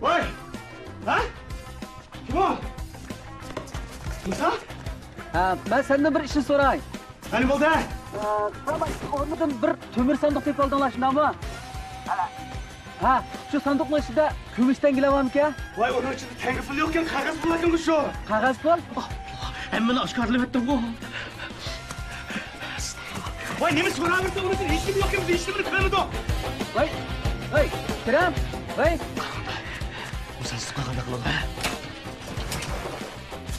Voy! Ha? Kim o? Musa? Ben senden bir işini sorayım. Hani bo'ldi? O'rnidan bir temir sanduq tepib oldinglar, shundaymi? Ha, shu sanduqning ichida kumush tangilavarmikan? Voy, uning ichida tanga pul yo'q ekan, qog'oz pul ekan shu. Qog'oz pul? Hammani oshkorlab aytdim-ku. Voy, nima so'rayapsan? Uni hech kim yo'q ekan, hech kimni ko'rmadi. Voy, kiram. Voy. Musa siz qanday qiladi?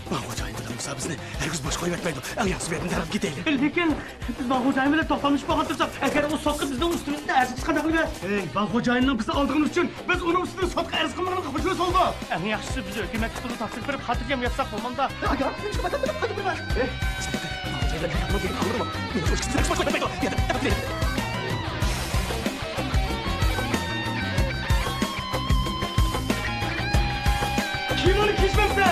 Xo'jayin bilan Musa bizni hargiz bosh qo'yib aytmaydi. Eng yaxshi bu yerdan taraf ketaylik. Lekin biz xo'jayin bilan to'xtalmish bo'lgan tursak, agar u sotqi bizning ustimizda arziz qanday qilamiz? Ey, xo'jayinning bizni oldig'imiz uchun biz uni ustidan sotqi arz qilmaganini qo'shib soldi. Eng yaxshisi biz hukumat ustidan taqsim berib xotirjam yotsak bo'lmanda. Agar kim onu kesmezse?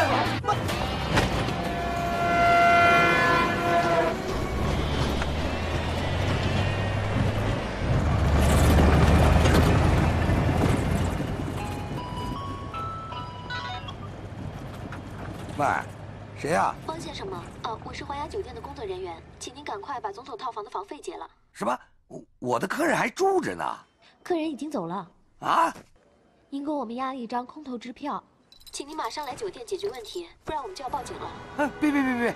喂，谁呀？方先生吗？我是华雅酒店的工作人员，请您赶快把总统套房的房费结了。什么？我的客人还住着呢。客人已经走了。啊？您给我们压了一张空头支票，请您马上来酒店解决问题，不然我们就要报警了。哎，别，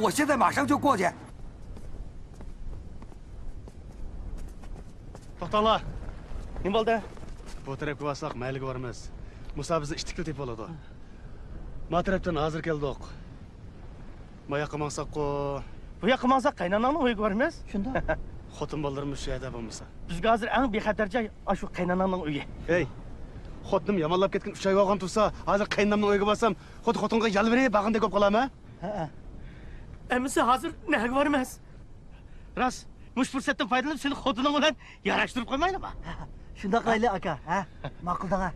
我现在马上就过去。To'xtanglar. Nima bo'ldi? Bu tarafga borsak mayliga boramiz. Musa bizni ishtikil deb bo'ladi. Ma tarafdan hozir keldik. Bu yoqqa mansaq-ku. Bu yoqqa mansaq qaynonamning uyiga boramiz. Shunda. Xotin bolalarimiz shu yerda bo'lmasa. Bizga hozir eng bexatar joy shu qaynonamning uyi. Ey, xotinim yomonlab ketgan 3 oy bo'lgan tursa, hozir qaynonamning uyiga borsam, xotinga yalvirib bag'inda ko'p qolarmi? Ha. Emise hozir nega boramiz? Ras, mush fursatdan foydalanib seni xotining bilan yarashtirib qo'ymaylimi? Shunda qilaylik aka, ha? Ma'quldanga.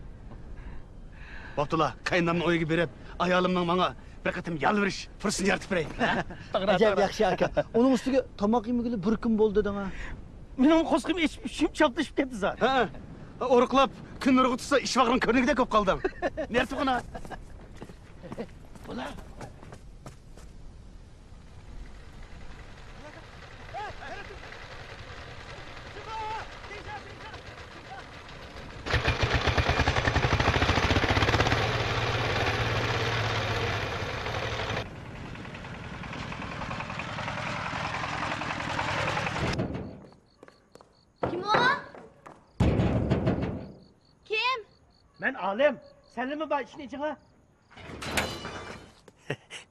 Bo'ptilar, qaynonamning uyiga berib, ayolimning menga bir qatim yalvirish fursatini yaratib beray. Ajab yaxshi aka. Uning ustiga tomoq yemagili bir kun bo'ldi danga. Mening qo'sqim ishim choptishib ketdi zar. Ha. O'riqlab kun nurg'i tutsa ish vaqtim ko'rnigida ko'p qoldim. Nersi qana? Bular Ben Alem. Senle mi var işin içine?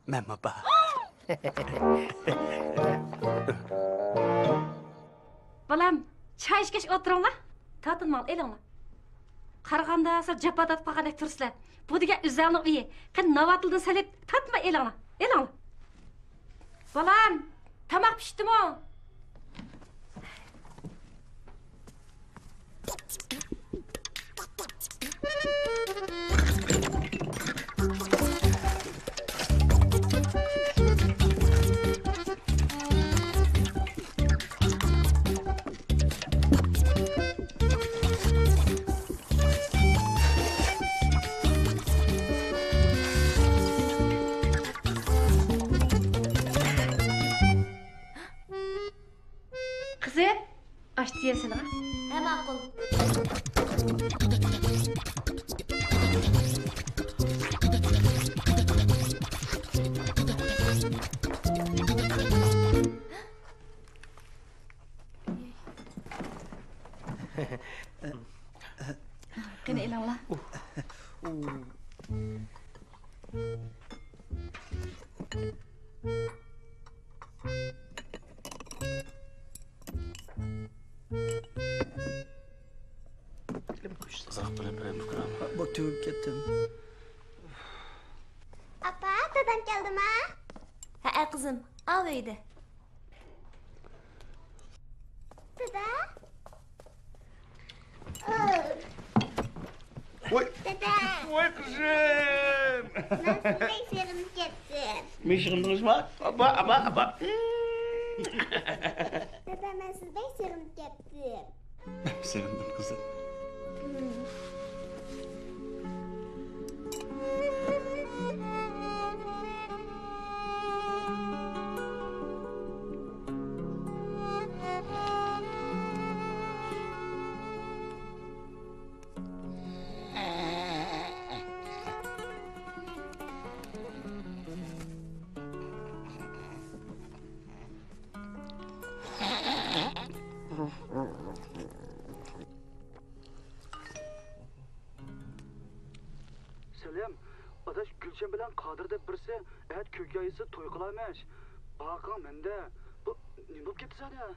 Ben baba. Balam, çay içkeş oturunlar. Tatınmal, elinglar. Qaraganda sal japadat qolgandek tursizlar. Bu degan Uzalning uyi. Qani Navotildan salib tatma elinglar. Elinglar. Balam, tamoq pishdimi? Kızım, aç diyesene. He ma'qul. Bak tüyüp ketdim. Apa, dadam keldimi? Ha, qizim, al uyda. Dada? Voy. Dada. Voy kızım. Ben size serim ketdim. Meşgulünüz var? Aba. Dada, ben size serim ketdim. Sevindim kızım. Selam. Adaş Gülşen bilen Kadir dep birisi evet kökayısı toy kılamış. Bakın mende. Bu ne bulup gitti sana?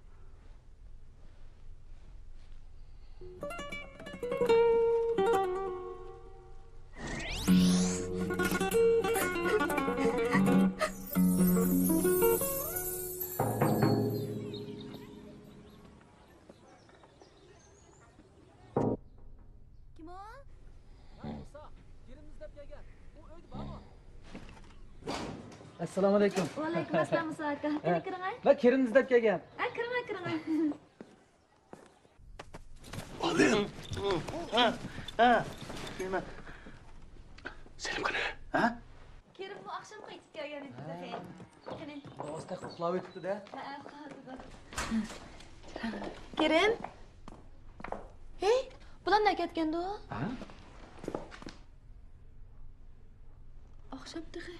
Kim o? Assalomu alaykum. Va alaykum assalom Musa aka. Qani kiring ay? Va kirin izlab kelgan. Ha, kiring ay. Oğlum. Ha. Bilmem. Selim qani? Ha? Kerim bu akşam qaytib kelgan edi dahay. Qani. Rostda uxlab o'tibdi-da. Ha, uxladi. Kerim? Hey, bular nega ketgandi u? Ha? Akşam dahay.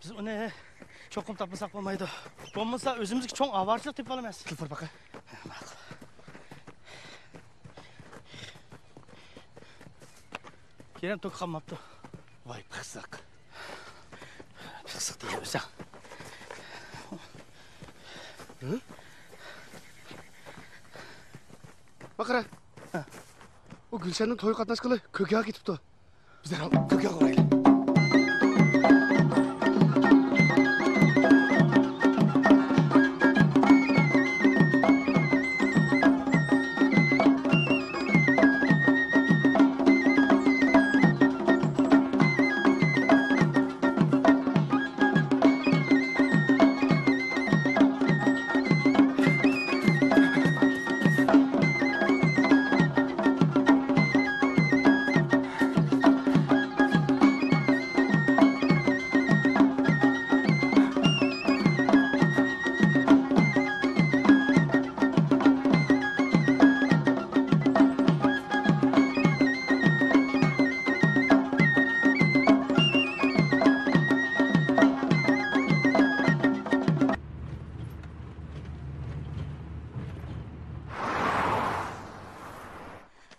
Biz onu çokum tapmasak olmaydı. Olmasa özümüzdeki çok avarcılık tip olamaz. Kılfır baka. Kerem tok kalmaptı. Vay pıksak. Pıksık diye sen. Hı? Bakara. O Gülşen'in toyu katnaşkılı kökeğe gitipti. Bizler kökeğe orayla.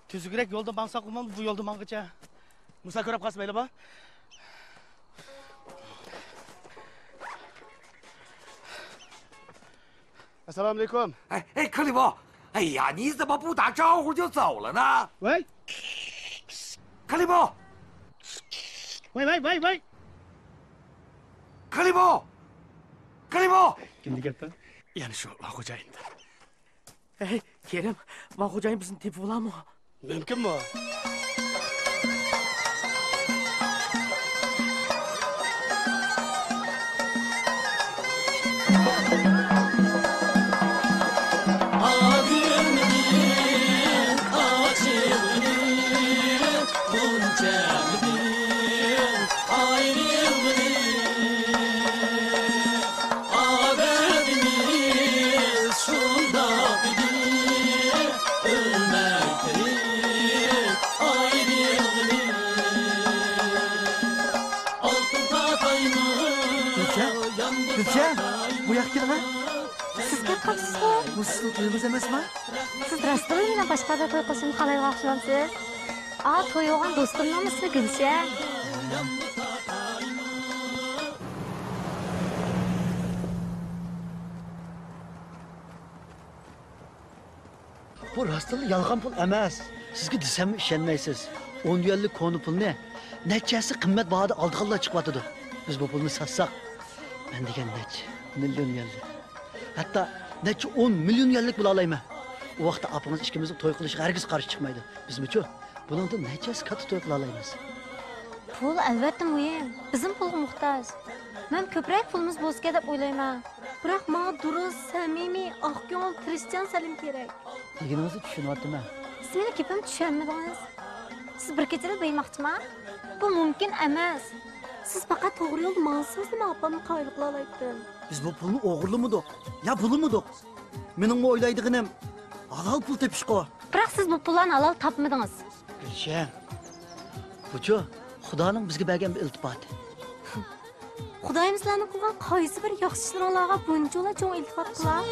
Tüzgürek yolda bansak olmam bu yolda mangıca. Musa körep kasmayla ba. Assalamu alaikum.哎，克里夫，哎呀，你怎么不打招呼就走了呢？喂，克里夫，喂，克里夫，克里夫。 Kimdi geldi? Yani şu Vakıcay'ında. Hey Kerem, Van Hoca'nın bizim tipi olan mı? Mümkün mü? Gülşen, bu yak kim ha? Siz kelib qolibsizmi? Bu sizning to'yingiz emasmi? Siz rasmini bilan boshqada to'y qilishimni qalay o'xshamsiz? To'y olgan do'stimni Gulshan. Bu rastlı yalgan pul emas. Sizga desem ishonmaysiz. 10 yuanlik konu pulni nechasi qimmat bahoda oldiqalla chiqyotidi. Biz bu pulni satsak, men degan necha million yuanlik. Hatto necha 10 million yuanlik bo'la olayman. O vaqtda apamiz ikkimizni to'y qilishga hargiz qarshi chiqmaydi. Bizmi-chu? Buningdan nechasi katta to'y qila olamiz? Pul albatta muhim. Bizim pulga muhtoj. Men ko'proq pulimiz bo'lsa deb o'ylayman. Biroq menga durust, samimiy, oqko'ngil, tirishchan Salim kerak. Deganingizni tushunyapman. Siz meni gapim tushunmadingiz. Siz bir kechada deymoqchiman. Bu mumkin emas. Siz faqat to'g'ri yo'lda mansizmi, opamni qoyil qila olaydim. Biz bu pulni o'g'irlamadik. Ya pulimidik. Mening o'ylaydiganim halol pul tepishqo. Biroq siz bu pullarni halol topmadingiz. Gulshan. Bu-chu Xudoning bizga bergan bir iltifoti. Xudoyim sizlarni qilgan qaysi bir yaxshi ishlarga bunchalar cho'ng iltifot qilar?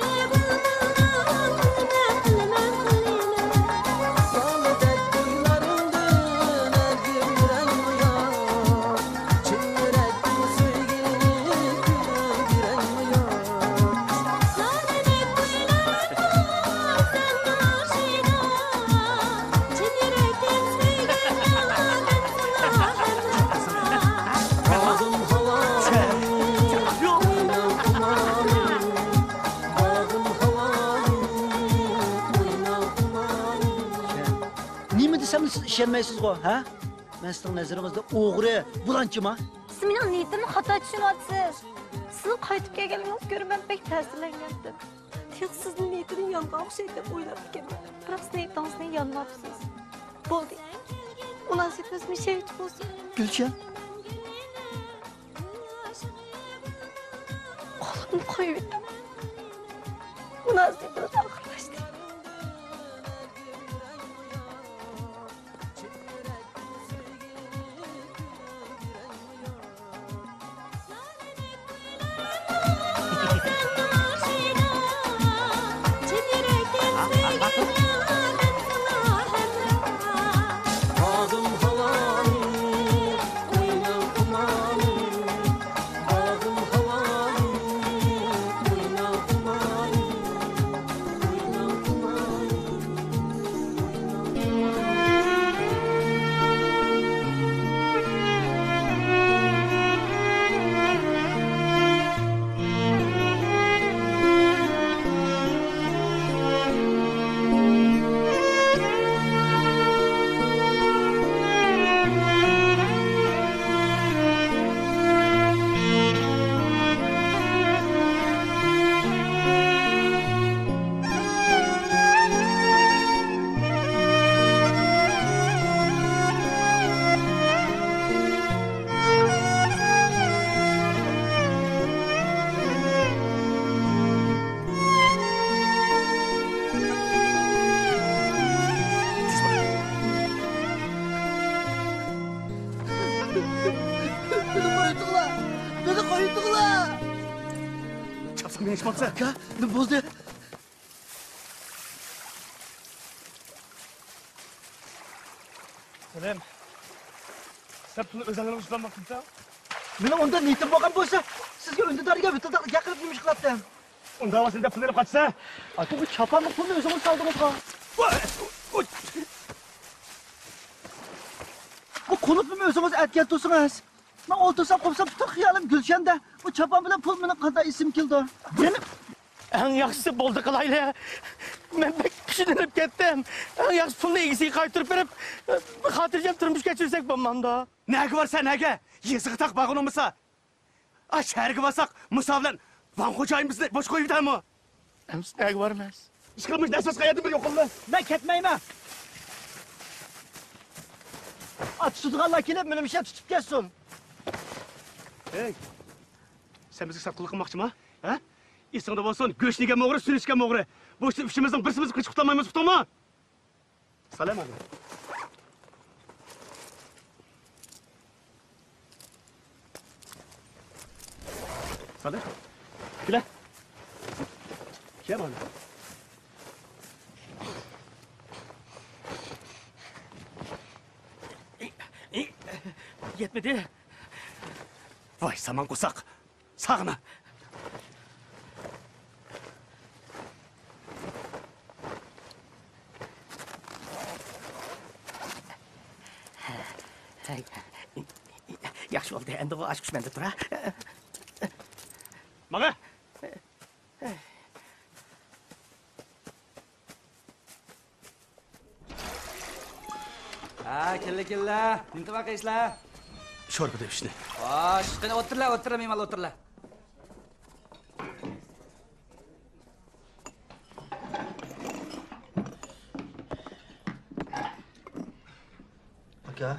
Siz ishonmaysiz go, ha? Men sizning nazaringizda o'g'ri, bulanchimi? Siz mening niyatimni xato tushunyapsiz. Sizni qaytib kelganingizni ko'rib men pek ta'sirlangandim. Tek sizning niyatingiz yonga o'xshaydi deb o'ylab ekanman. Biroq siz niyatingizni yonmabsiz. Bo'ldi. Munosabatimiz mishavich bo'lsin. Gulshan. Qo'limni qo'yib edim. Munosabatimiz oxirlashdi. Beni iş baksa. Aka, ne bozdu? Selim. Sen bunu özellikle uçlanmaktın sen. Benim ondan niyetim bakan boysa, sizge öndüdarıga bitirdi, yakınıp yemiş kılattım. Onda havasını da pınarıp kaçsa. Aka bu çapanlık pulunu özümüz saldınız ha. Bu konutmu özümüz etken tutsunuz. Ben otursam kopsam tutuk hiyalim Gülşen'de. Bu çapan bile pul benim kadar isim kildi. Benim en yaxşısı boldu kılayla. Ben pek pişirinip kettim. En yaxşı pulunu ilgisiyi kaytırıp verip hatırcam tırmış geçirsek bulmamda. Nege var sen nege? Yazığı tak bağın olmasa. Şehirge basak Musa bilen Van Hoca'yımızı boş koyup da mı? Emsi nege var mı? İşkılmış ne söz kayadım bir yok oldu. Ben ketmeyim ha. At tutuğalla kelip benim işe tutup geçsin. Hey, sen bizi satqılık qilmoqchi mi? Ha? Esingda bo'lsin, go'shtniga o'g'ri, suyunishga o'g'ri. Bu ishimizning birsimizni qichib qutlamaymiz, uqdingmi? Salom aka. Salom. Kela. Kel mana. Yetmedi. Vay saman qo'saq. Sağına. Yaxshi oldu. Endi o aşk mende tura. Maga. Kella. Nimta baqaysizlar? Sho'rpa deb ishni. Xo'sh, qani o'tirlar, memal o'tirlar. Aka,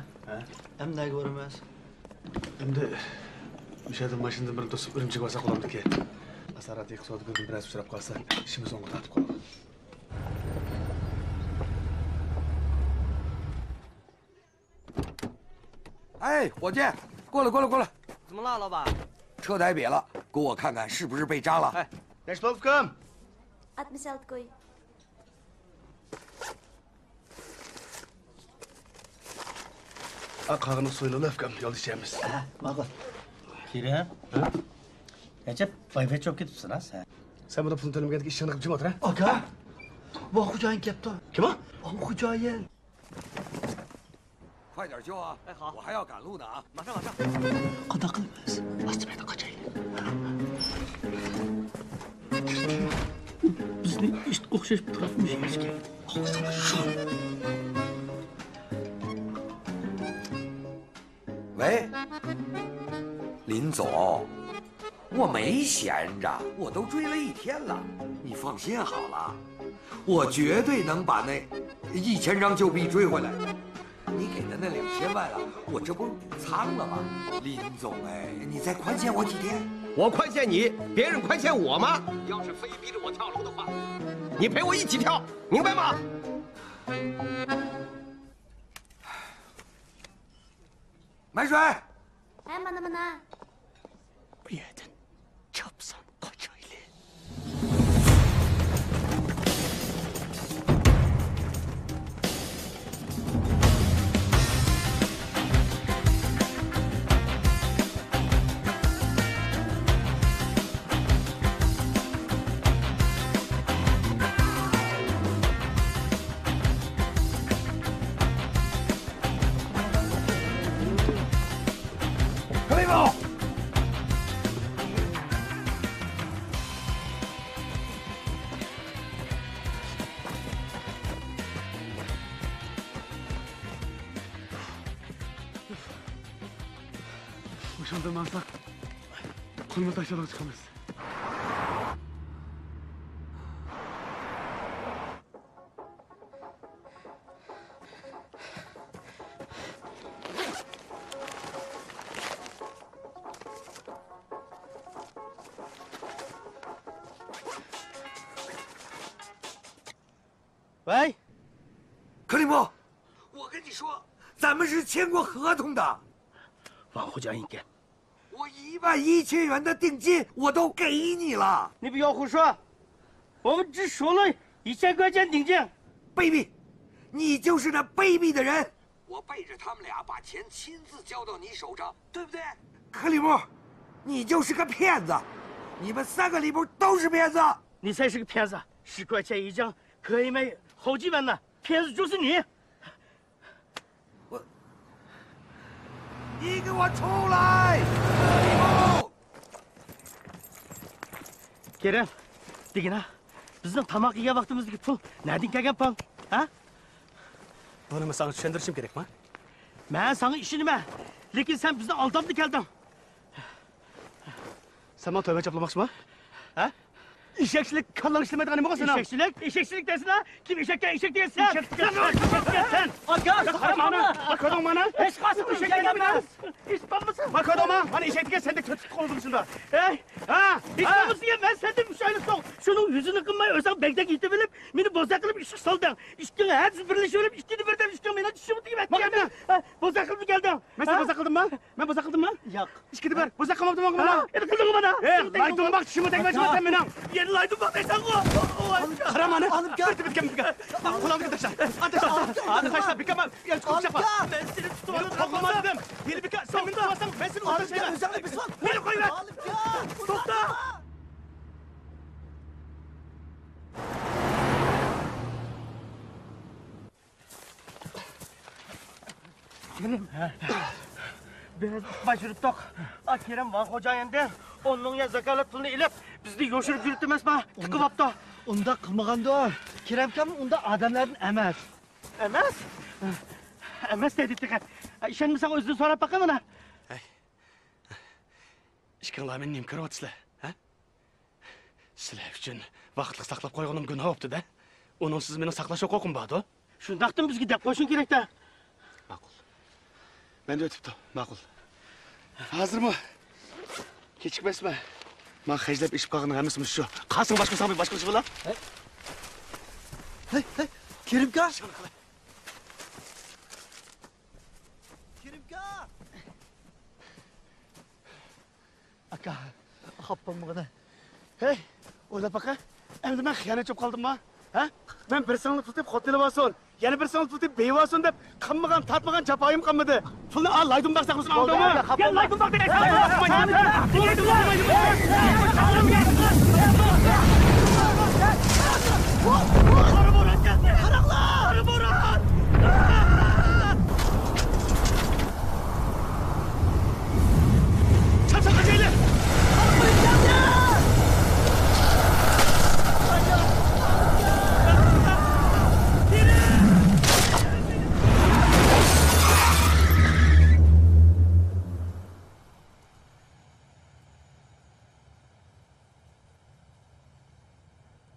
emnagi bor emas. Endi o'shadan mashinada birini to'sib Urumchiga borsa qolamdiki. Asarat iqtisodiy biroz uchrab qolsa, ishimiz o'ngga tortib qoladi.哎，伙计，过来！怎么了，老板？车台瘪了，给我看看是不是被扎了。 Next block come. 66 koy. Qag'ini so'ylab kam yo'l ishamiz. Ma'qul. Kerim. Acaba bayvet çok ketibsin ha sen. Sen burada pulun to'lamagan ishini qilib jim o'tir, ha? Aka, bu xo'jayin kelibdi. Kim o? Bu xo'jayin. 快点修啊！哎，好，我还要赶路呢啊！马上。 Qanday qilamiz? Astamayda qochaylik. Bizni ish o'xshash turibmiz kerak. Og'zini shu. 喂，林总，我没闲着，我都追了一天了。你放心好了，我绝对能把那1000张旧币追回来。你给的那2000万啊，我这不是补仓了吗？林总，哎，你再宽限我几天？我宽限你，别人宽限我吗？要是非逼着我跳楼的话，你陪我一起跳，明白吗？ 买水。 哎，mana. Bu yerdan chopsam qochaylik. Climo！ O'shanda maqsad qo'lni tashlab chiqamiz.喂，克里姆，我跟你说，咱们是签过合同的。往后讲一点。我11000元的定金我都给你了。你不要胡说，我们只说了1000块钱定金。卑鄙，你就是那卑鄙的人！我背着他们俩把钱亲自交到你手上，对不对？克里姆，你就是个骗子！你们3个里边都是骗子！你才是个骗子！10块钱一张可以买好几万呢，骗子就是你！你给我出来！克里姆！ Kerem, degina, bizning tomoq yegan vaqtimizdagi pul nereden kelgan pul? Ha? Buni sana tushuntirishim kerakmi? Men sana ishini nima? Lekin sen bizni aldamda kelding. Sen bana tövbe çaplamoqchisan? Ha? Eshakchilik kallang ishlamaydigan nima qilsan? Eshakchilik deysan ha? Kim eshakka eshak deysan? Sen! Aka, mana? Bakadon mana? Hech qaysi eshak emas. Hech bo'lmasa. Bakadon mana eshakka sendek tutib qoldingsin da. Ey, ha, hech bo'lmasa men senden müşaylik so'q. Şunun yüzünü qilmay o'zing bekdak yetib bilib, meni boza qilib ishga solding. Ishga hech birlashib, ikkini birdan ishga meni tushib tegib aytgan. Boza qilib kelding. Men seni boza qildimmi? Men boza qildimmi? Yo'q. Ishkini bir boza qilmabdimmi mana? Endi qilding mana? Laydon bak tushimni tegmachman meni. Yeni laydon bak deysan ku. Qara mana. Olib kel. Bitgan. Qo'limga tashla. Hadi tashla. Bikama. Olib kel. Ben seni tutib olmadim. Yeni bika. Sen beni tutmasam ben seni tutacağım. O'zingni bir so'q. Meni qo'y ver. To'xta. Biz baş yürüttük. Kerem Van Hocayan'dan onun ya zakalat pulunu ilip bizni yoşurup yürütmez mi? Tıkıvaptı. Unda qilmaganda o. Keremkam unda odamlardan emas. Emas? Emas dedi dikkat. İşenmisan özünü sorap bakalım ana. ishkanglar meni nima ko'ryapsizlar, ha? Sizlar uchun vaqtli saqlab qo'yganim gunoh bo'libdi-da. Uningsiz meni saqlash huquqim bor-da. Shundaqdan bizga deb qo'yishing kerak-da. Ma'qul. Menda o'tibdi, ma'qul. Hozirmi? Kechikmaysizmi? Men hajlab ishib qolgan hammasi shu. Qasing boshqa sabab boshqa ish bo'lar? Hey, Kerimka! Kerimka! Aka, xappamag'ina. Hey, o'ylab baqa. Endi men xiyonat qilib qoldimmi? Ha? Men bir singli tutib xotinib olsin, yana bir singli tutib bevosın deb qilmagan, tatmagan jafoyim qilmadi. Pulni al, laydum baqsa qilsin aldimi? Gel laydum baq deysan.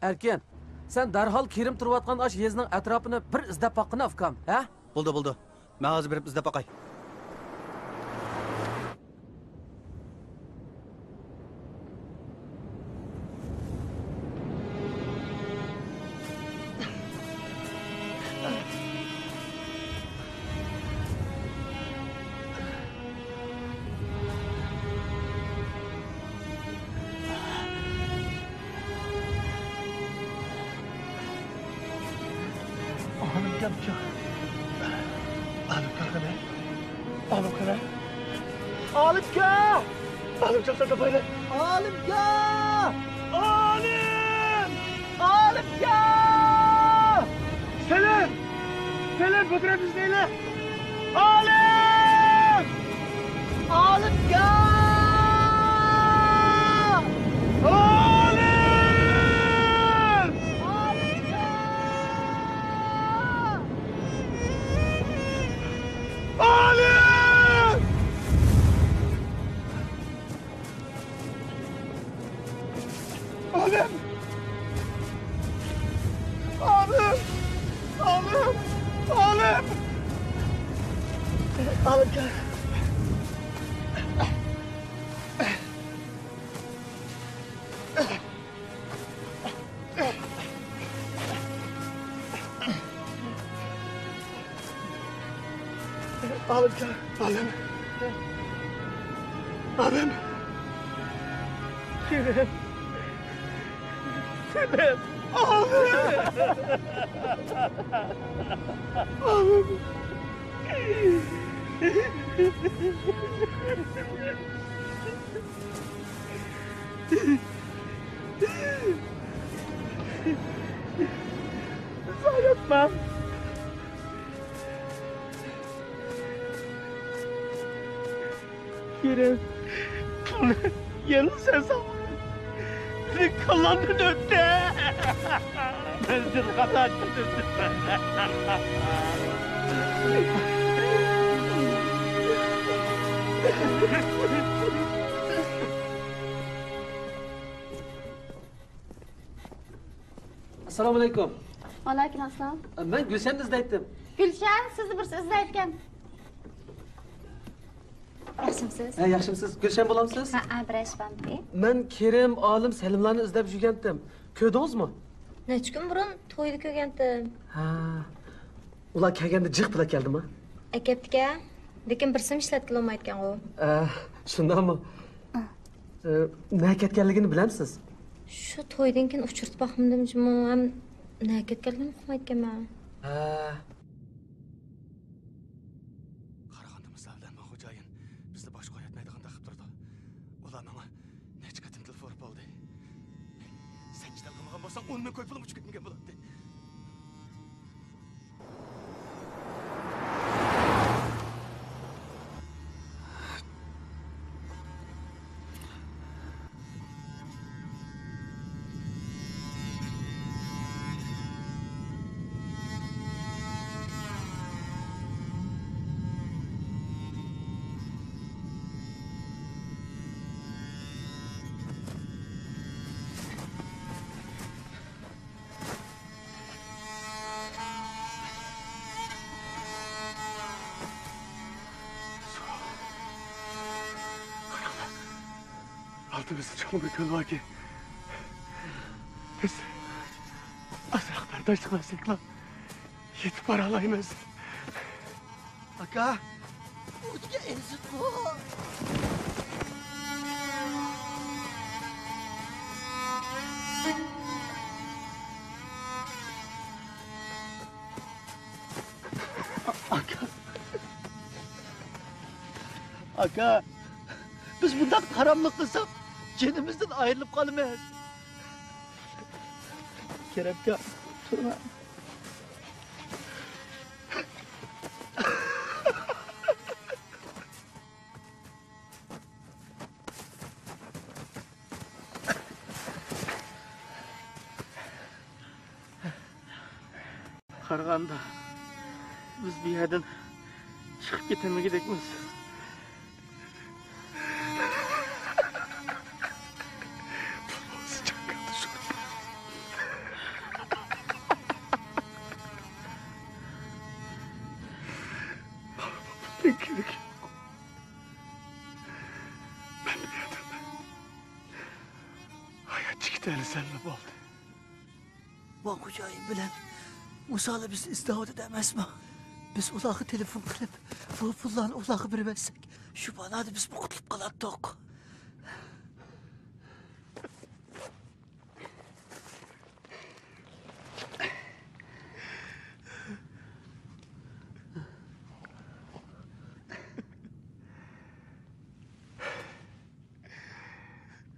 Erken, sen derhal Kerim turvatkan aş yezinin etrafını bir izlep bakına afkam, ha? Buldu. Men hozir berib izlab boqay. Selam, götüre biz neyle? Alim! Alim gel! Alim! Alim! Alim! Alim! Alim! Alim! Alim gel! Alim gel! Alim! Alim! Kerem! Kerem! Alim! Zayıfmam. Kerem, yalnız sen sağ beni kullandın öte. Ben seni kadar Assalomu alaykum. Aleyküm assalom. Ben Gülşen'ni izlaytdim. Gulshan, sizni birisi izlayotgan. Yaxshimisiz? Yaxshimisiz. Gülşen bo'lamsiz? Ha, abrashbandi. Men Kerim, Olim, Salimlarni izlab yurgandim. Ko'rdingizmi? Necha kun burun to'yda ko'rgandim. Ha. Ular kelganda jiq bilan keldimi? Akaptika, lekin bir sim ishlatib olmayotgan u. Shundaqmi? Nima ketganligini bilamsiz? Shu to'ydan keyin uchirtib boqimdim, ham nima ketganligini uqmayotganman. Qarag'anda misavlanma xo'jayin bizni boshqa yetmaydiganda qilib turdi. Ular menga necha qatim telefon urib oldi. Sen chidab qilmagan bo'lsang 10 ming ko'y pulim uchib ketmagan bo'ladi. Altımızda çok bir köl var ki. Biz azrak bardajlık versekler yetip paralayımız. Aka, o'tga ezib qo'y. Aka, biz bundan karanlık kılsak canımızdan ayrılıp kalmayız. Kerem'ka durma. Qaraganda biz bu yerdan chiqib ketilmagidekmiz. Hayat çıktı senle oldu. Bu xo'jayin bilan Musa'la biz izdihod edemezmi? Biz ularga telefon qilib, bu pullarni ularga berib bersak, shu balada biz qutulib qolardik.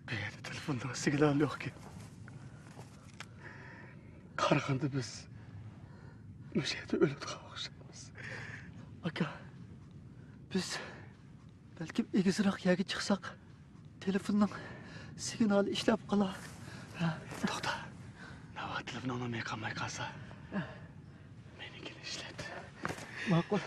Bir yerde telefonda signal yok ki. Qaraganda biz o'sha yerda o'ladigan o'xshaymiz. Aka, biz balkim egizroq yerga chiqsak, telefonning signali ishlab qolar. To'xta. Nava telefon olmay qolmay qolsa, menikini ishlat. Ma'qul.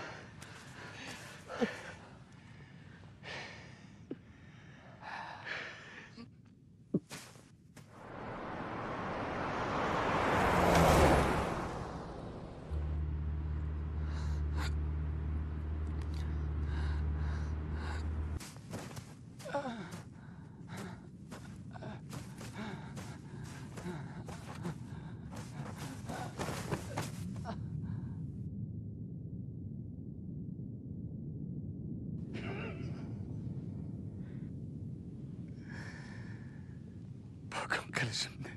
Bugün qilishimni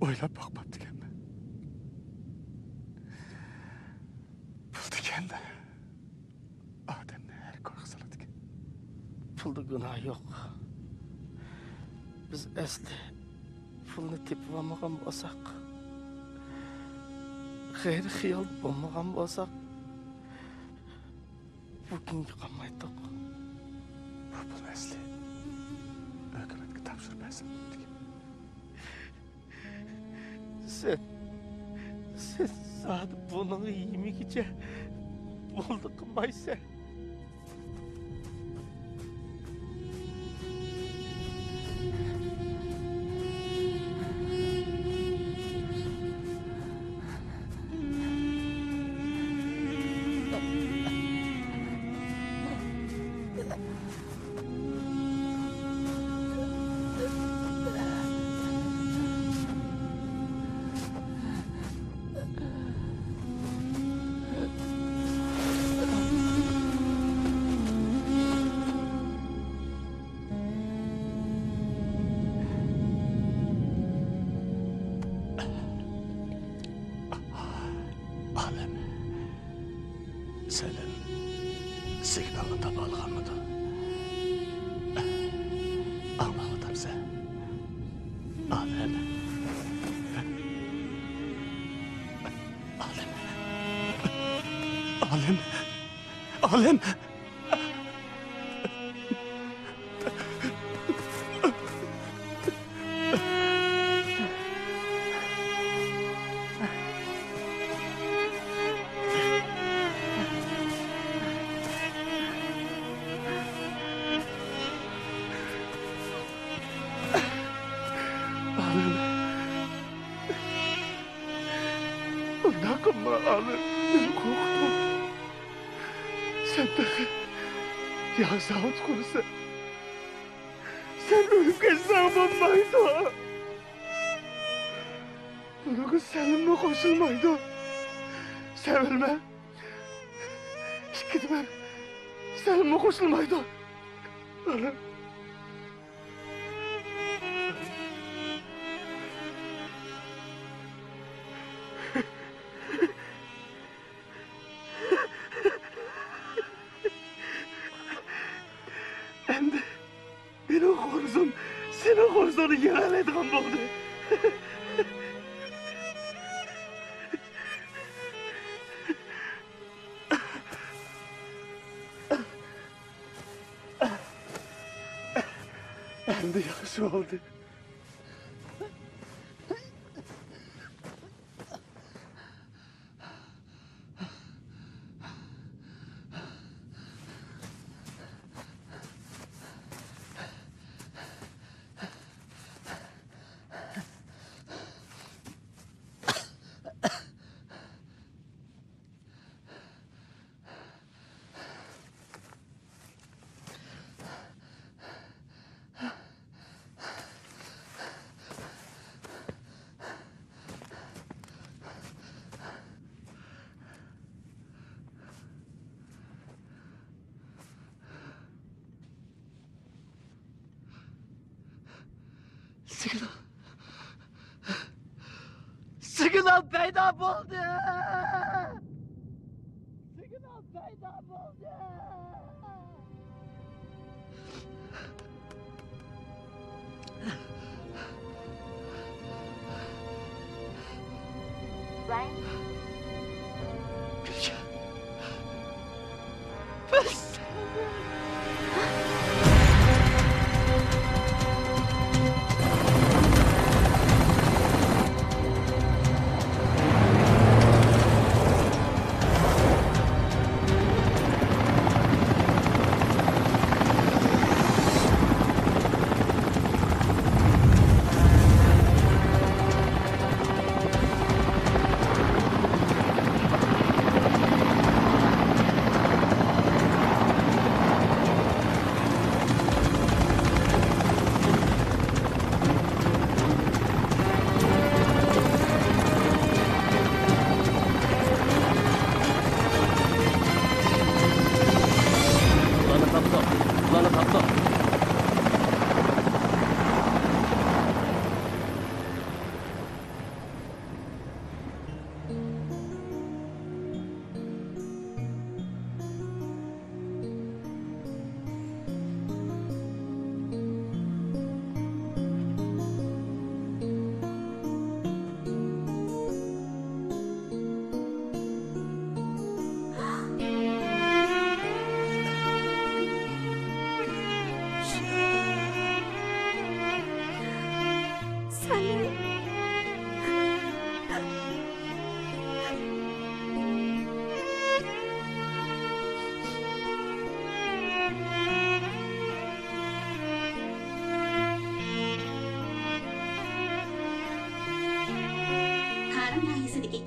o'ylab boqmabdiganman. Pul deganda odamni har ko'rib soladigan. Pulda gunoh yo'q. Biz asli pulni tepib olmagan bo'lsak, g'ayri xiyol bo'lmagan bo'lsak, bugunga qolmaydik. Bu pul asli hukumatga topshirmasin. Sen sadece bunun yemegicha bo'ldi qilmaysan. Alem, senin signalını tabi alganmıdı? Anlamadım sen. Alem. Alem. Alem. Alem. Dokunma Alem, beni korkutma. Sen de ya sağlık konusu. Sen ölüp geçsen olmaydı. Bunu seninle koşulmaydı. Sevilme. Gitme. Seninle koşulmaydı. Ölüm. Endi meni ko'rsin, seni ko'rsini yaralaydigan bo'ldi. Endi yaxshi bo'ldi. Signal paydo bo'ldi. Signal paydo bo'ldi.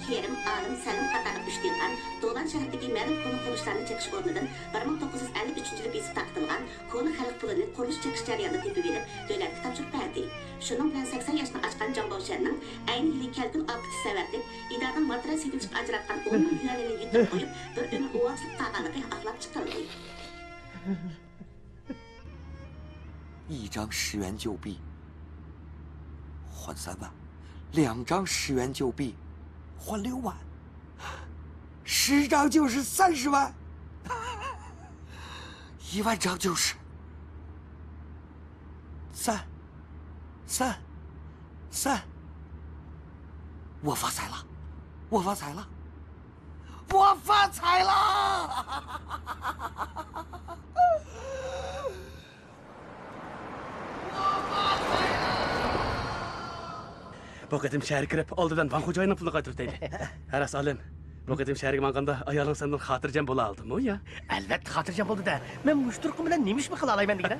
Kerim, Alim, Salim qatarlıq üçlüyən Doğan şəhərdəki məlum konu quruluşlarını çəkiş ornudan 1953-cü il bezib taqdılğan konu xalq pulunu quruluş çəkiş jarayonida tepib verib dövlətə tapşırıb verdi. Şunun bilan 80 yaşını açqan Can Bovşanның ayni yili kelgün apıtı səbəblik idarənin material sevilçib ajratqan 10 min yuanını yutub qoyub bir ömür oğazlıq qalğanlığı aqlab çıxıldı. 1张10元旧币换3万，2张10元旧币换6万，10张就是30万，1万张就是3，我发财了，我发财了，我发财了！ Bu qadim şəhərə kirib aldıdan Van Xo'jayının pulunu qaytırtaydı. Aras Alim, bu qadim şəhərə manganda ayolun senden xatircəm bola aldım o ya? Əlbəttə xatircəm oldu da. Mən muşturqum bilan nemiş mi qıla alayım degan.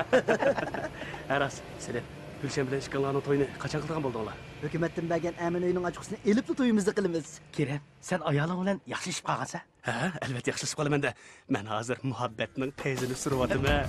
Aras, Selim, Gülşen bilan Işkanlarning to'yini qachon qilgan bo'ldinglar? Hukumatdan bergan amin uyining ochiqsini elibli to'yimizni qilamiz. Kerem, sen ayoling bilan yaxshilashib qolgansan? Ha, albatta yaxshilashib qolaman da. Men hozir muhabbatning tezini suryapman.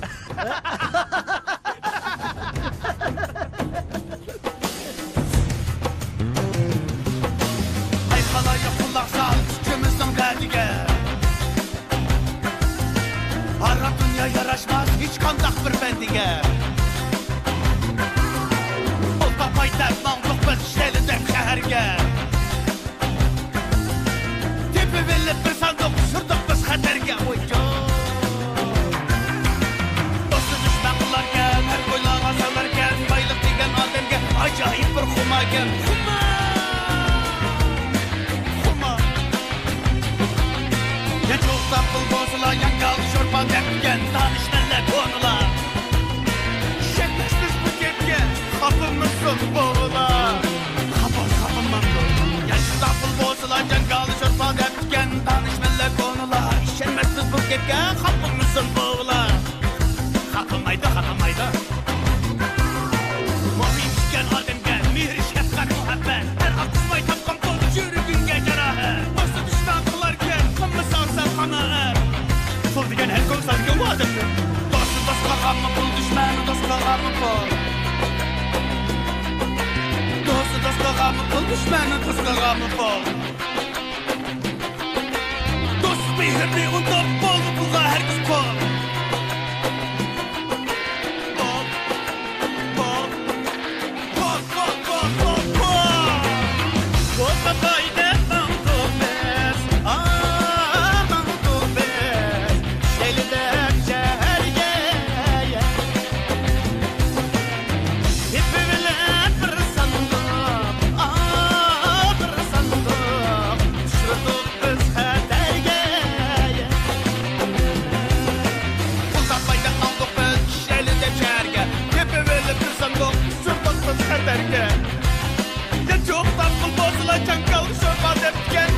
ekan. Xuma. Ya çoxsa pul bolsalar, yangaldı şorpan depken, tanışmanlar konular. Şekleşmiş bu ketken, xafımızsın boğular. Xafımman boğular. Ya çoxsa pul bolsalar, yangaldı şorpan depken, tanışmanlar konular. İşenmezsiz bu ketken, xafımızsın boğular. Xafılmaydı. Mumin düşken ademge, mihri şefkat muhabbet. Her akılmay tapkan koldu yürügünge cerahet. Dostu düşman kılarken, kımı sağsan kanaat. Pul degen her kol sargı bu ademdir. Dostu dostlağa mı pul, düşmanı dostlağa mı pul? Dostu dostlağa mı pul, düşmanı dostlağa mı pul? Dost mihirli untup boldu pulga herkes pul. Ya çok tatlı bozulan çankalı şorba depken